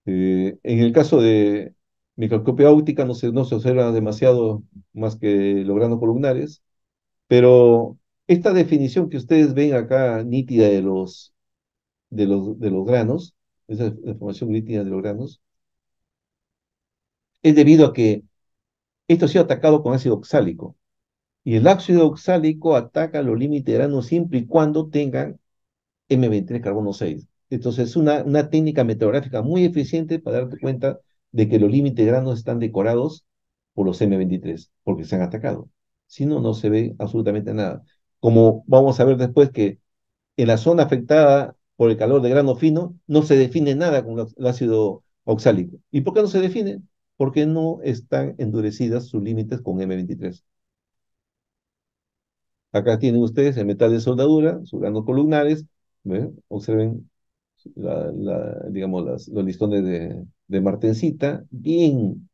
En el caso de microscopía óptica no se observa demasiado más que los granos columnares, pero esta definición que ustedes ven acá nítida de los granos, esa información nítida de los granos, es debido a que esto ha sido atacado con ácido oxálico. Y el ácido oxálico ataca los límites de grano siempre y cuando tengan M23 carbono 6. Entonces es una técnica meteorográfica muy eficiente para darte cuenta de que los límites de grano están decorados por los M23, porque se han atacado. Si no, no se ve absolutamente nada. Como vamos a ver después, que en la zona afectada por el calor de grano fino no se define nada con el ácido oxálico. ¿Y por qué no se define? Porque no están endurecidas sus límites con M23. Acá tienen ustedes el metal de soldadura, sus granos columnares. ¿Ven? Observen digamos, los listones de martensita, bien,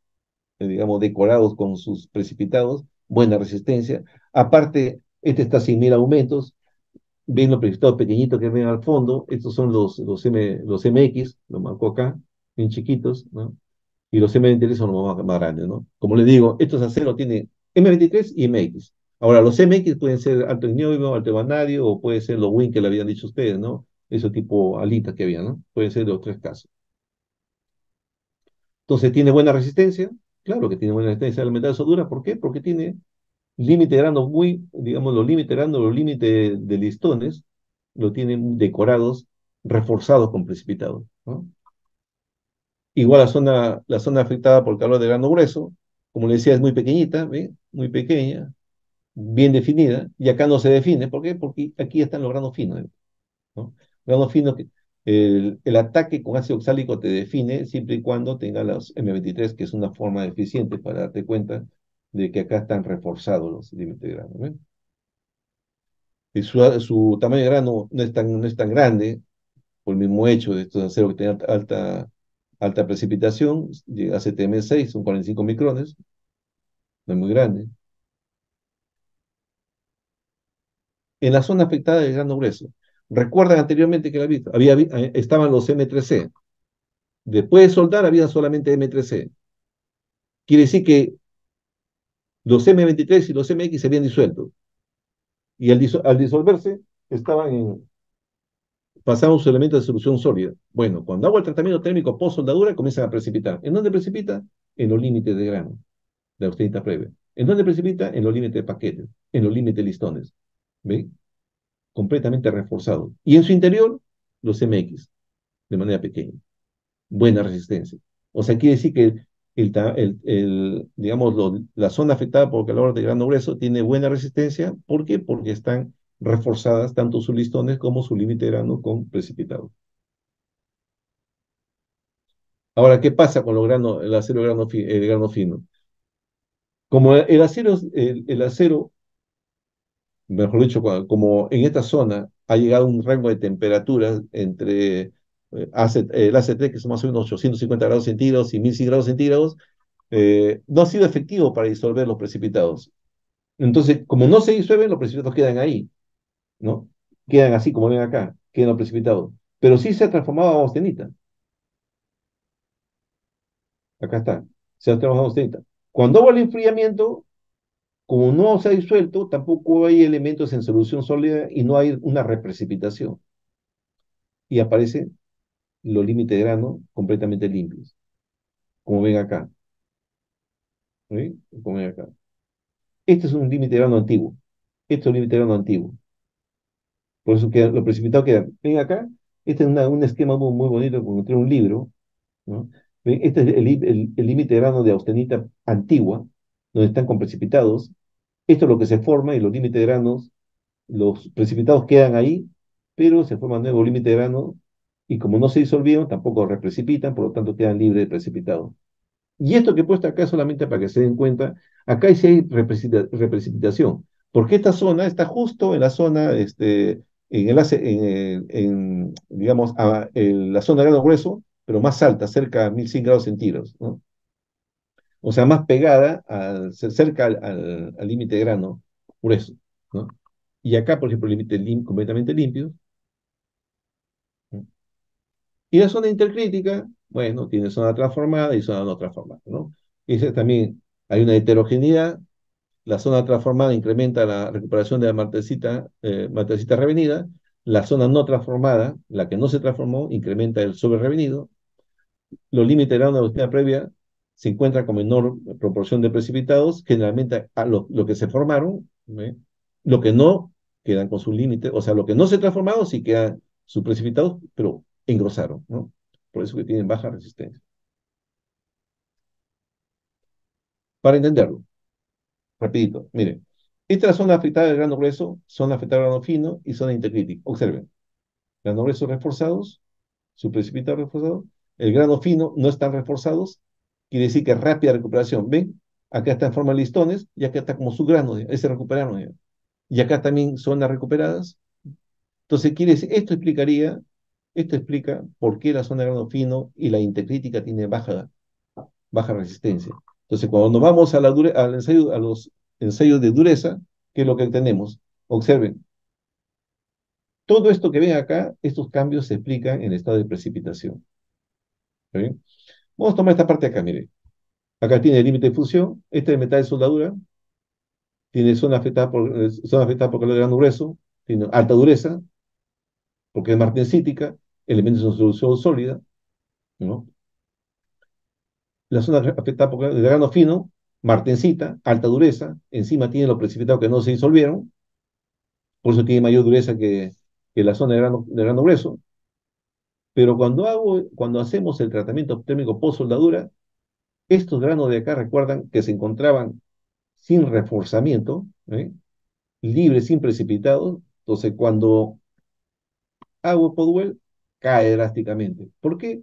digamos, decorados con sus precipitados, buena resistencia. Aparte, este está sin mil aumentos. Ven los precipitados pequeñitos que ven al fondo. Estos son los MX, lo marco acá, bien chiquitos, ¿no? Y los M23 son los más grandes, ¿no? Como les digo, estos aceros tienen M23 y MX. Ahora, los MX pueden ser alto niobio, alto vanadio, o puede ser los WIN que le habían dicho ustedes, ¿no? Ese tipo alitas que había, ¿no? Pueden ser de los tres casos. Entonces, ¿tiene buena resistencia? Claro que tiene buena resistencia al metal de soldadura. ¿Por qué? Porque tiene límite de grano digamos, los límites de grano, los límites de listones, lo tienen decorados, reforzados con precipitados, ¿no? Igual la zona afectada por el calor de grano grueso, como le decía, es muy pequeñita, ¿ve? Muy pequeña, bien definida, y acá no se define. ¿Por qué? Porque aquí están los granos finos, ¿no? Granos finos que el ataque con ácido oxálico te define siempre y cuando tenga los M23, que es una forma eficiente para darte cuenta de que acá están reforzados los límites de grano, ¿ve? Y su tamaño de grano no es tan grande, por el mismo hecho de estos aceros que tienen alta precipitación. Llega a CTM6, son 45 micrones, no es muy grande. En la zona afectada del grano grueso, recuerdan anteriormente que estaban los M3C. Después de soldar había solamente M3C. Quiere decir que Los M23 y los MX se habían disuelto. Y al disolverse, pasaban sus elementos de solución sólida. Bueno, cuando hago el tratamiento térmico post-soldadura, comienzan a precipitar. ¿En dónde precipita? En los límites de grano, de austenita previa. ¿En dónde precipita? En los límites de paquetes, en los límites de listones. ¿Ve? Completamente reforzado. Y en su interior, los MX, de manera pequeña. Buena resistencia. O sea, quiere decir que digamos, la zona afectada por calor de grano grueso tiene buena resistencia. ¿Por qué? Porque están reforzadas tanto sus listones como su límite de grano con precipitado. Ahora, ¿qué pasa con el acero el grano fino? Como el acero, mejor dicho, como en esta zona ha llegado a un rango de temperaturas entre el ACT, que son más o menos 850 grados centígrados y 1100 grados centígrados, no ha sido efectivo para disolver los precipitados. Entonces, como no se disuelven, los precipitados quedan ahí, ¿no? Quedan así como ven acá, quedan los precipitados. Pero sí se ha transformado a austenita. Acá está, se ha transformado a austenita. Cuando hago el enfriamiento, como no se ha disuelto, tampoco hay elementos en solución sólida y no hay una reprecipitación. Y aparecen los límites de grano completamente limpios, como ven acá. ¿Sí? Como ven acá. Este es un límite de grano antiguo. Este es un límite de grano antiguo. Por eso que lo precipitado queda. Ven acá, este es un esquema muy bonito que encontré en un libro, ¿no? Ven, este es el límite de grano de austenita antigua, donde están con precipitados. Esto es lo que se forma y los límites de granos, los precipitados quedan ahí, pero se forma un nuevo límite de grano y como no se disolvieron, tampoco reprecipitan, por lo tanto quedan libres de precipitado. Y esto que he puesto acá solamente para que se den cuenta, acá sí hay reprecipitación, porque esta zona está justo en la zona, digamos, en la zona de grano grueso, pero más alta, cerca de 1100 grados centígrados, ¿no? O sea, más pegada, cerca al límite de grano grueso, ¿no? Y acá, por ejemplo, el límite completamente limpio. ¿No? Y la zona intercrítica, bueno, tiene zona transformada y zona no transformada, ¿no? Y también hay una heterogeneidad. La zona transformada incrementa la recuperación de la martesita revenida. La zona no transformada, la que no se transformó, incrementa el sobrerevenido. Los límites de la velocidad previa se encuentran con menor proporción de precipitados, generalmente a lo que se formaron, ¿ve? Lo que no quedan con su límite, o sea, lo que no se transformaron sí quedan sus precipitados, pero engrosaron, ¿no? Por eso que tienen baja resistencia. Para entenderlo, rapidito, miren, esta es la zona afectada del grano grueso, zona afectada del grano fino y zona intercrítica. Observen, grano grueso reforzados, su precipitado reforzado, el grano fino no están reforzados, quiere decir que rápida recuperación. ¿Ven? Acá está en forma de listones y acá está como su grano, ya, se recuperaron ya. Y acá también zonas recuperadas. Entonces, quiere decir, esto explica por qué la zona de grano fino y la intercrítica tiene baja resistencia. Entonces, cuando nos vamos al ensayo, a los ensayos de dureza, ¿qué es lo que tenemos? Observen, todo esto que ven acá, estos cambios se explican en el estado de precipitación. ¿Sí? Vamos a tomar esta parte acá, mire. Acá tiene el límite de fusión, este es metal de soldadura, tiene zona afectada por calor de grano grueso, tiene alta dureza, porque es martensítica, elementos en solución sólida, ¿no? La zona afectada por calor de grano fino, martensita, alta dureza, encima tiene los precipitados que no se disolvieron, por eso tiene mayor dureza que la zona de grano grueso, pero cuando hacemos el tratamiento térmico post-soldadura, estos granos de acá recuerdan que se encontraban sin reforzamiento, ¿eh? Libres, sin precipitados. Entonces, cuando hago Podwell, cae drásticamente. ¿Por qué?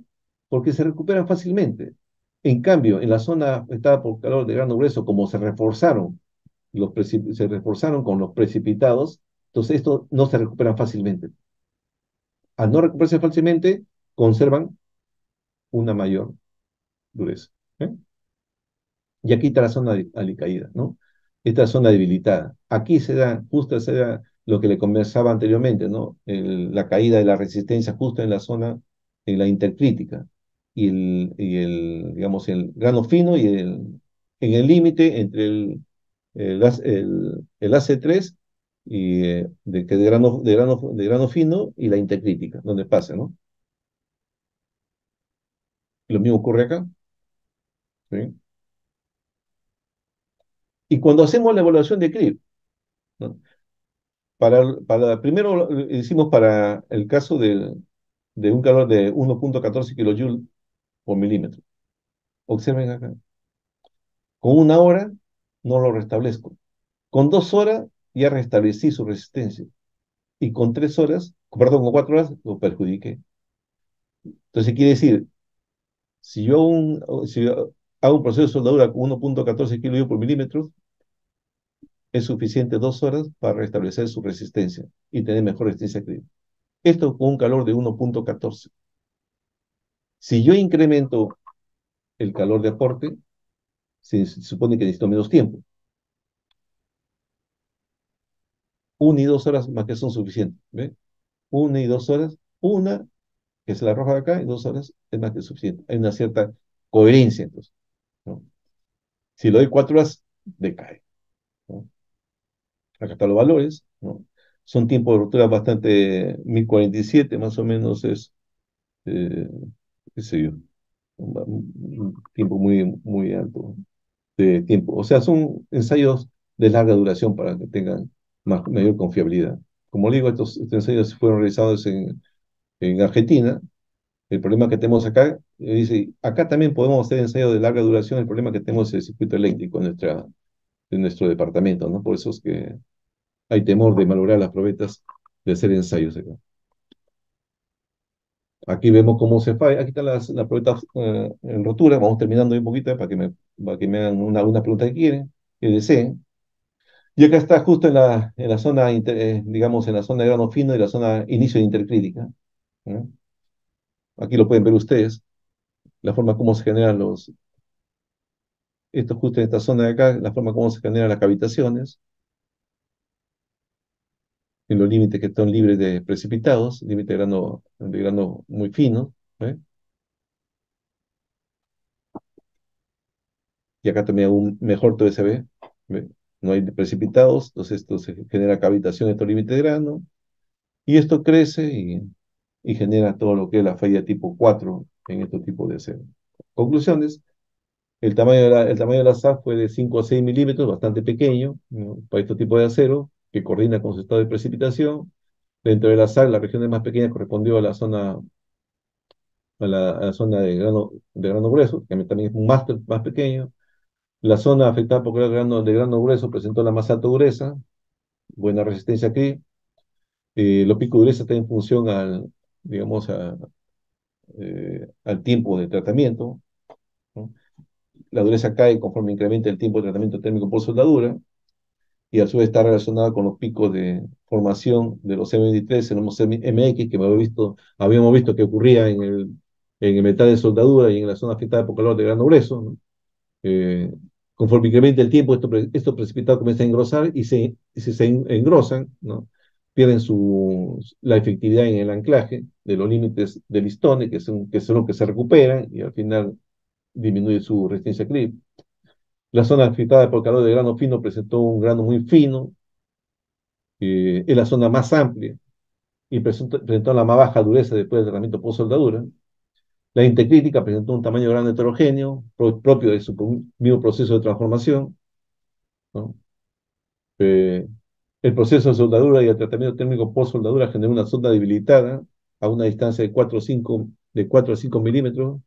Porque se recuperan fácilmente. En cambio, en la zona afectada por calor de grano grueso, como se reforzaron con los precipitados, entonces estos no se recuperan fácilmente. Al no recuperarse fácilmente, conservan una mayor dureza. ¿Eh? Y aquí está la zona alicaída, ¿no? Esta zona debilitada. Aquí justo se da lo que le conversaba anteriormente, ¿no? La caída de la resistencia justo en la zona, en la intercrítica. Digamos, el grano fino en el límite entre el AC3 y de grano fino y la intercrítica, donde pasa, ¿no? Lo mismo ocurre acá, ¿sí? Y cuando hacemos la evaluación de CRIP, ¿no? Primero hicimos para el caso de un calor de 1.14 kilojoules por milímetro. Observen acá. Con 1 hora no lo restablezco. Con 2 horas ya restablecí su resistencia. Y con 3 horas, perdón, con 4 horas lo perjudiqué. Entonces quiere decir, si yo hago un proceso de soldadura con 1.14 kilojoules por milímetro, es suficiente 2 horas para restablecer su resistencia y tener mejor resistencia crítica. Esto con un calor de 1.14. Si yo incremento el calor de aporte, se supone que necesito menos tiempo. 1 y 2 horas más que son suficientes. ¿Ve? 1 y 2 horas. Una, que es la roja de acá, y 2 horas es más que suficiente. Hay una cierta coherencia, entonces, ¿no? Si le doy 4 horas, decae, ¿no? Acá están los valores, ¿no? Son tiempos de ruptura bastante, 1047 más o menos es, eh, qué sé yo, un tiempo muy, muy alto de tiempo. O sea, son ensayos de larga duración para que tengan mayor confiabilidad. Como digo, estos ensayos fueron realizados en Argentina. El problema que tenemos acá, dice, acá también podemos hacer ensayos de larga duración. El problema que tenemos es el circuito eléctrico de nuestro departamento, ¿no? Por eso es que hay temor de malograr las probetas de hacer ensayos acá. Aquí vemos cómo se falla. Aquí están las probetas en rotura. Vamos terminando un poquito para que me hagan una pregunta que quieren, que deseen. Y acá está justo en la zona, digamos, en la zona de grano fino y la zona inicio de intercrítica, ¿no? Aquí lo pueden ver ustedes, la forma como se generan esto justo en esta zona de acá, la forma como se generan las cavitaciones, en los límites que están libres de precipitados, límite de grano muy fino, ¿eh? Y acá también un mejor todo se ve, ¿ve? No hay precipitados, entonces esto se genera cavitación en estos límites de grano, y esto crece y genera todo lo que es la falla tipo 4 en estos tipos de acero. Conclusiones: el tamaño de la SAF fue de 5 a 6 milímetros, bastante pequeño, ¿no? Para este tipo de acero, que coordina con su estado de precipitación. Dentro de la SAF, la región más pequeña correspondió a la zona de grano grueso, que también es más pequeño. La zona afectada por el de grano grueso presentó la más alta dureza, buena resistencia aquí. Los picos de dureza están en función digamos, al tiempo de tratamiento, ¿no? La dureza cae conforme incrementa el tiempo de tratamiento térmico por soldadura, y a su vez está relacionada con los picos de formación de los M23 en los MX, que habíamos visto que ocurría en el metal de soldadura y en la zona afectada por calor de grano grueso, ¿no? Eh, Conforme incrementa el tiempo, estos precipitados comienzan a engrosar y si se engrosan, ¿no? Pierden la efectividad en el anclaje de los límites de listones, que son los que se recuperan y al final disminuye su resistencia a clip. La zona afectada por calor de grano fino presentó un grano muy fino, es la zona más amplia y presentó la más baja dureza después del tratamiento post soldadura. La intercrítica presentó un tamaño grande heterogéneo, propio de su mismo proceso de transformación, ¿no? Eh, el proceso de soldadura y el tratamiento térmico post soldadura generó una sonda debilitada a una distancia de 4 a 5 milímetros,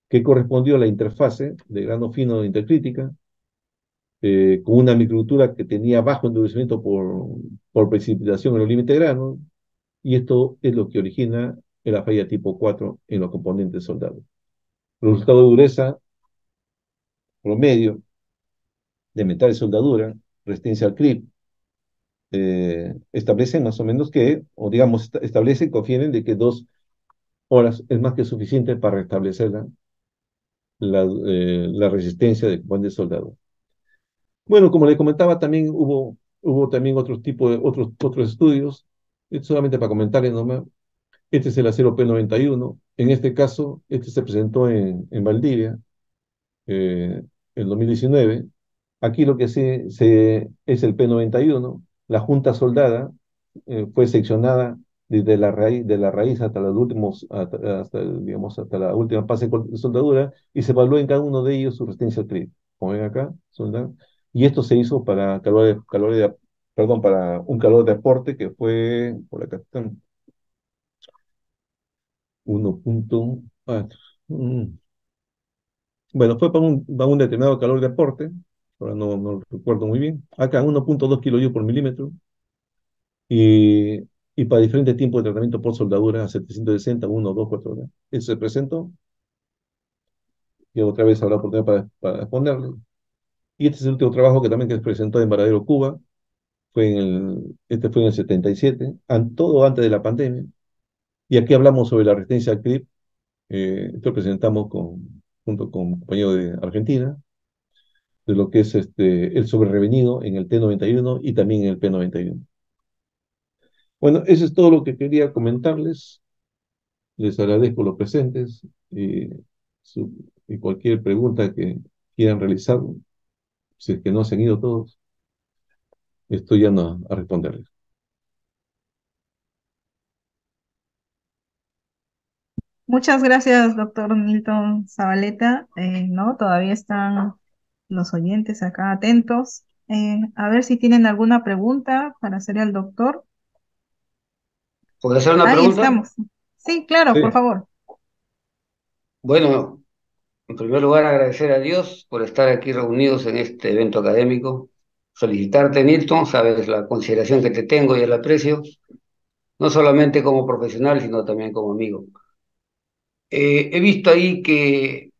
que correspondió a la interfase de grano fino de intercrítica, con una microstructura que tenía bajo endurecimiento por precipitación en los límites de grano, y esto es lo que origina la falla tipo 4 en los componentes soldados. Los resultados de dureza promedio de metal de soldadura, resistencia al CRIP, establecen más o menos o digamos, establecen, confieren de que 2 horas es más que suficiente para restablecer la resistencia del componente soldado. Bueno, como le comentaba, también hubo también otros estudios. Esto solamente para comentarles nomás. Este es el acero P91. En este caso, este se presentó en Valdivia, en 2019. aquí lo que es el P91, la junta soldada fue seccionada desde de la raíz hasta los últimos, digamos, hasta la última fase de soldadura, y se evaluó en cada uno de ellos su resistencia al clip. Como ven acá, soldar. Y esto se hizo para perdón, para un calor de aporte que fue, por acá están, 1.4. Bueno, fue para un determinado calor de aporte, ahora no lo recuerdo muy bien. Acá 1.2 kilojoules por milímetro, y, y para diferentes tiempos de tratamiento por soldadura a 760, 1, 2, 4 horas. Eso se presentó, y otra vez habrá oportunidad para exponerle. Y este es el último trabajo que se presentó en Varadero, Cuba. Este fue en el 77, todo antes de la pandemia. Y aquí hablamos sobre la resistencia al CRIP. Esto lo presentamos junto con un compañero de Argentina, de lo que es el sobrerevenido en el T91 y también en el P91. Bueno, eso es todo lo que quería comentarles. Les agradezco los presentes, su- y cualquier pregunta que quieran realizar, si es que no se han ido todos, estoy ya a responderles. Muchas gracias, doctor Milton Zabaleta. ¿No? Todavía están los oyentes acá atentos. A ver si tienen alguna pregunta para hacer al doctor. ¿Puedo hacer una Ahí pregunta? estamos. Sí, claro, por Sí, favor. Bueno, en primer lugar agradecer a Dios por estar aquí reunidos en este evento académico. Felicitarte, Milton, sabes la consideración que te tengo y el aprecio, no solamente como profesional, sino también como amigo. He visto ahí que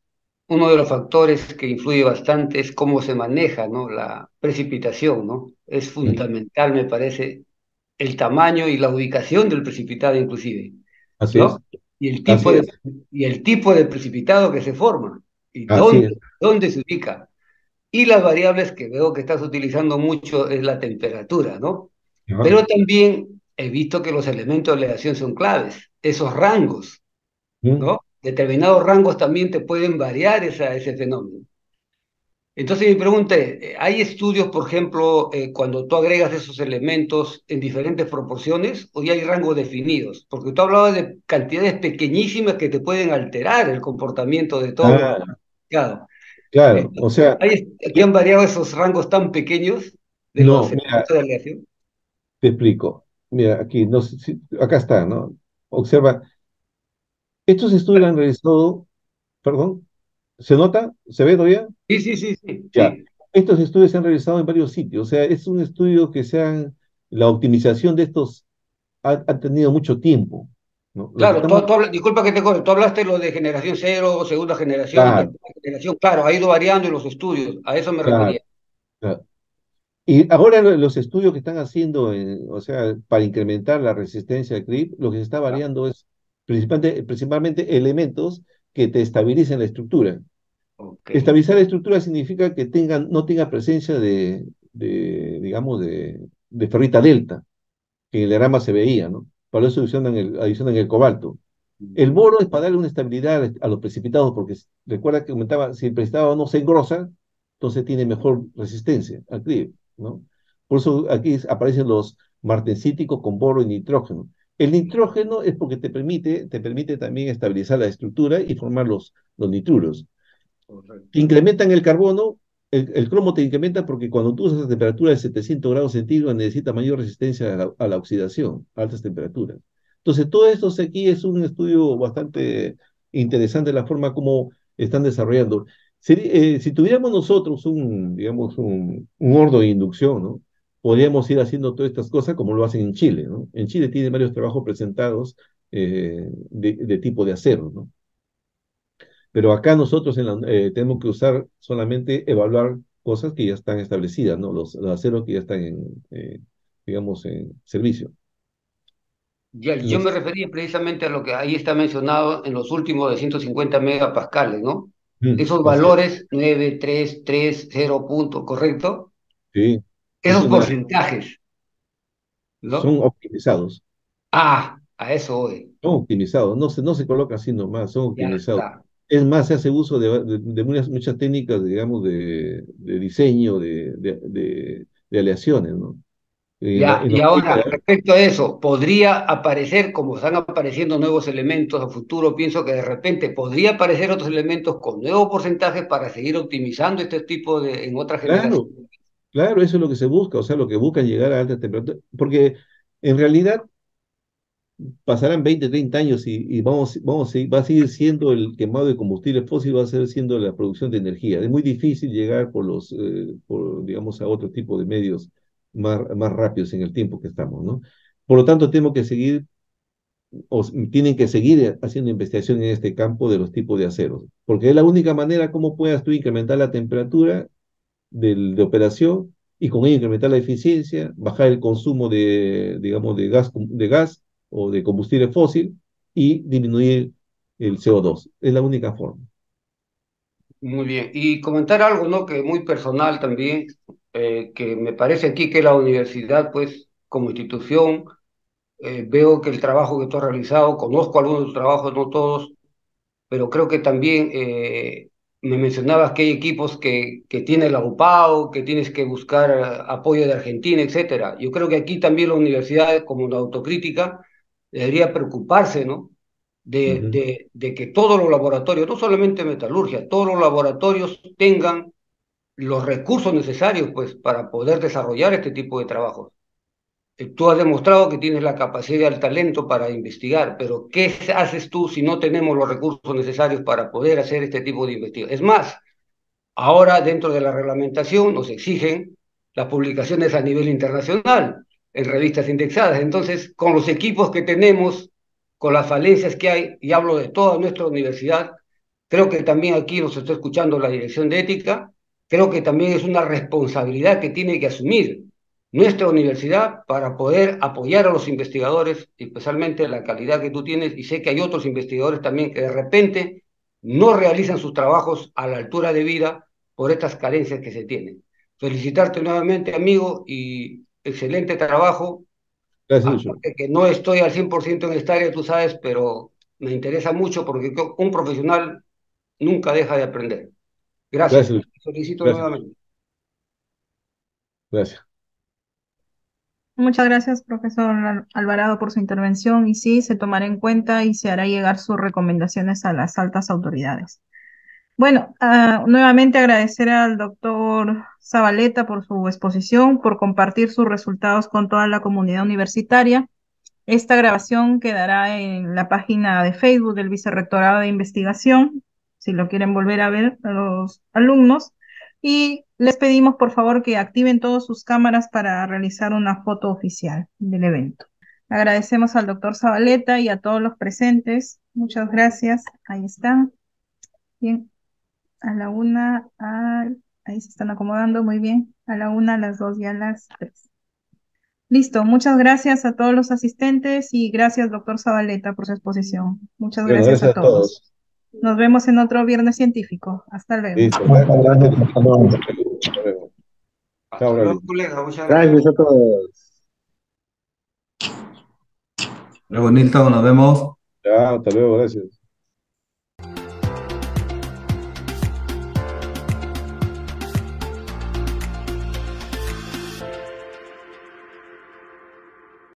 uno de los factores que influye bastante es cómo se maneja, ¿no? La precipitación, ¿no? Es ujú, fundamental, me parece, el tamaño y la ubicación del precipitado inclusive, así es, ¿no? Y el tipo así de, es, y el tipo de precipitado que se forma y así es. dónde se ubica. Y las variables que veo que estás utilizando mucho es la temperatura, ¿no? Ajá, Pero también he visto que los elementos de aleación son claves, esos rangos, ujú, ¿no? Determinados rangos también te pueden variar ese fenómeno. Entonces mi pregunta es, ¿hay estudios, por ejemplo, cuando tú agregas esos elementos en diferentes proporciones o ya hay rangos definidos? Porque tú hablabas de cantidades pequeñísimas que te pueden alterar el comportamiento de todo. ah, Claro. claro, o sea, ¿Aquí han variado esos rangos tan pequeños de los no, mira, elementos de aleación? te explico. Mira, aquí, no sé acá está, ¿no? Observa, estos estudios lo han realizado, perdón, ¿se nota? ¿Se ve todavía? Sí, sí, sí, sí, Ya, sí. estos estudios se han realizado en varios sitios, o sea, es un estudio la optimización de estos ha tenido mucho tiempo, ¿no? Lo que Claro, estamos, disculpa que te corte, tú hablaste lo de generación cero, segunda generación y claro, tercera generación. Claro, ha ido variando en los estudios, a eso me claro, refería. claro. Y ahora los estudios que están haciendo, o sea, para incrementar la resistencia al CRIP, lo que se está ¿Ya? variando es principalmente elementos que te estabilicen la estructura. Ok. Estabilizar la estructura significa que no tenga presencia digamos, de ferrita delta, que en el diagrama se veía, ¿no? Para eso adicionan el cobalto. El Ujú. boro es para darle una estabilidad a los precipitados, porque recuerda que comentaba, si el precipitado no se engrosa, entonces tiene mejor resistencia al clive, ¿no? Por eso aquí aparecen los martensíticos con boro y nitrógeno. El nitrógeno es porque te permite también estabilizar la estructura y formar los nitruros. Te Correcto. incrementan el carbono, el cromo te incrementa porque cuando tú usas a temperatura de 700 grados centígrados necesita mayor resistencia a la oxidación, a altas temperaturas. Entonces, todo esto aquí es un estudio bastante interesante, la forma como están desarrollando. Si tuviéramos nosotros digamos, un horno de inducción, ¿no? Podríamos ir haciendo todas estas cosas como lo hacen en Chile, ¿no? En Chile tiene varios trabajos presentados de tipo de acero, ¿no? Pero acá nosotros tenemos que usar solamente evaluar cosas que ya están establecidas, ¿no? Los aceros que ya están digamos, en servicio. Ya, yo me Los- refería precisamente a lo que ahí está mencionado en los últimos de 150 megapascales, ¿no? Esos Así es. valores 9, 3, 3, 0 punto, ¿correcto? Sí, es Esos porcentajes, son ¿no? optimizados. Ah, a eso voy. Son optimizados. No se coloca así nomás, son Ya optimizados. está. Es más, se hace uso de muchas técnicas, digamos, de diseño, de aleaciones, ¿no? Ya, En la y ahora, química, respecto a eso, podría aparecer, como están apareciendo nuevos elementos a futuro, pienso que de repente podría aparecer otros elementos con nuevos porcentajes para seguir optimizando este tipo de, en otra generación. claro, claro, eso es lo que se busca, o sea, lo que buscan llegar a alta temperatura, porque en realidad pasarán 20, 30 años y va a seguir siendo el quemado de combustible fósil, va a seguir siendo la producción de energía. Es muy difícil llegar digamos, a otro tipo de medios más rápidos en el tiempo que estamos, ¿no? Por lo tanto, tenemos que seguir, tienen que seguir haciendo investigación en este campo de los tipos de aceros, porque es la única manera como puedas tú incrementar la temperatura de operación y con ello incrementar la eficiencia, bajar el consumo digamos, de gas o de combustible fósil y disminuir el CO2. Es la única forma. Muy bien. Y comentar algo, ¿no? Que muy personal también, que me parece aquí que la universidad, pues, como institución, veo que el trabajo que tú has realizado, conozco algunos de tus trabajos, no todos, pero creo que también me mencionabas que hay equipos que tiene la UPAO, que tienes que buscar apoyo de Argentina, etcétera. Yo creo que aquí también la universidad, como una autocrítica, debería preocuparse, ¿no? Ujú. De que todos los laboratorios, no solamente metalurgia, todos los laboratorios tengan los recursos necesarios, pues, para poder desarrollar este tipo de trabajos. Tú has demostrado que tienes la capacidad y el talento para investigar, pero ¿qué haces tú si no tenemos los recursos necesarios para poder hacer este tipo de investigación? Es más, ahora dentro de la reglamentación nos exigen las publicaciones a nivel internacional en revistas indexadas. Entonces, con los equipos que tenemos, con las falencias que hay, y hablo de toda nuestra universidad, creo que también aquí nos está escuchando la Dirección de Ética, creo que también es una responsabilidad que tiene que asumir nuestra universidad para poder apoyar a los investigadores, especialmente la calidad que tú tienes, y sé que hay otros investigadores también que de repente no realizan sus trabajos a la altura de vida por estas carencias que se tienen. Felicitarte nuevamente, amigo, y excelente trabajo. Gracias, Lucho. Aparte que no estoy al 100% en esta área, tú sabes, pero me interesa mucho porque un profesional nunca deja de aprender. Gracias, Gracias. Lucho. Te felicito Gracias. nuevamente. Gracias. Muchas gracias, profesor Alvarado, por su intervención y sí, se tomará en cuenta y se hará llegar sus recomendaciones a las altas autoridades. Bueno, nuevamente agradecer al doctor Zabaleta por su exposición, por compartir sus resultados con toda la comunidad universitaria. Esta grabación quedará en la página de Facebook del Vicerrectorado de Investigación, si lo quieren volver a ver a los alumnos. Y les pedimos, por favor, que activen todas sus cámaras para realizar una foto oficial del evento. Agradecemos al doctor Zabaleta y a todos los presentes. Muchas gracias. Ahí está. Bien. A la una, ahí se están acomodando muy bien. A la una, a las dos y a las tres. Listo, muchas gracias a todos los asistentes y gracias, doctor Zabaleta, por su exposición. Muchas Bueno, gracias a gracias a todos. todos. Nos vemos en otro viernes científico. Hasta luego. Listo, Muchas gracias. gracias, hasta luego. Hasta luego. Chao, Hasta luego, Braulio. colega. Muchas gracias. Gracias a todos. Luego, Nilton, nos vemos. Chao, hasta luego, gracias.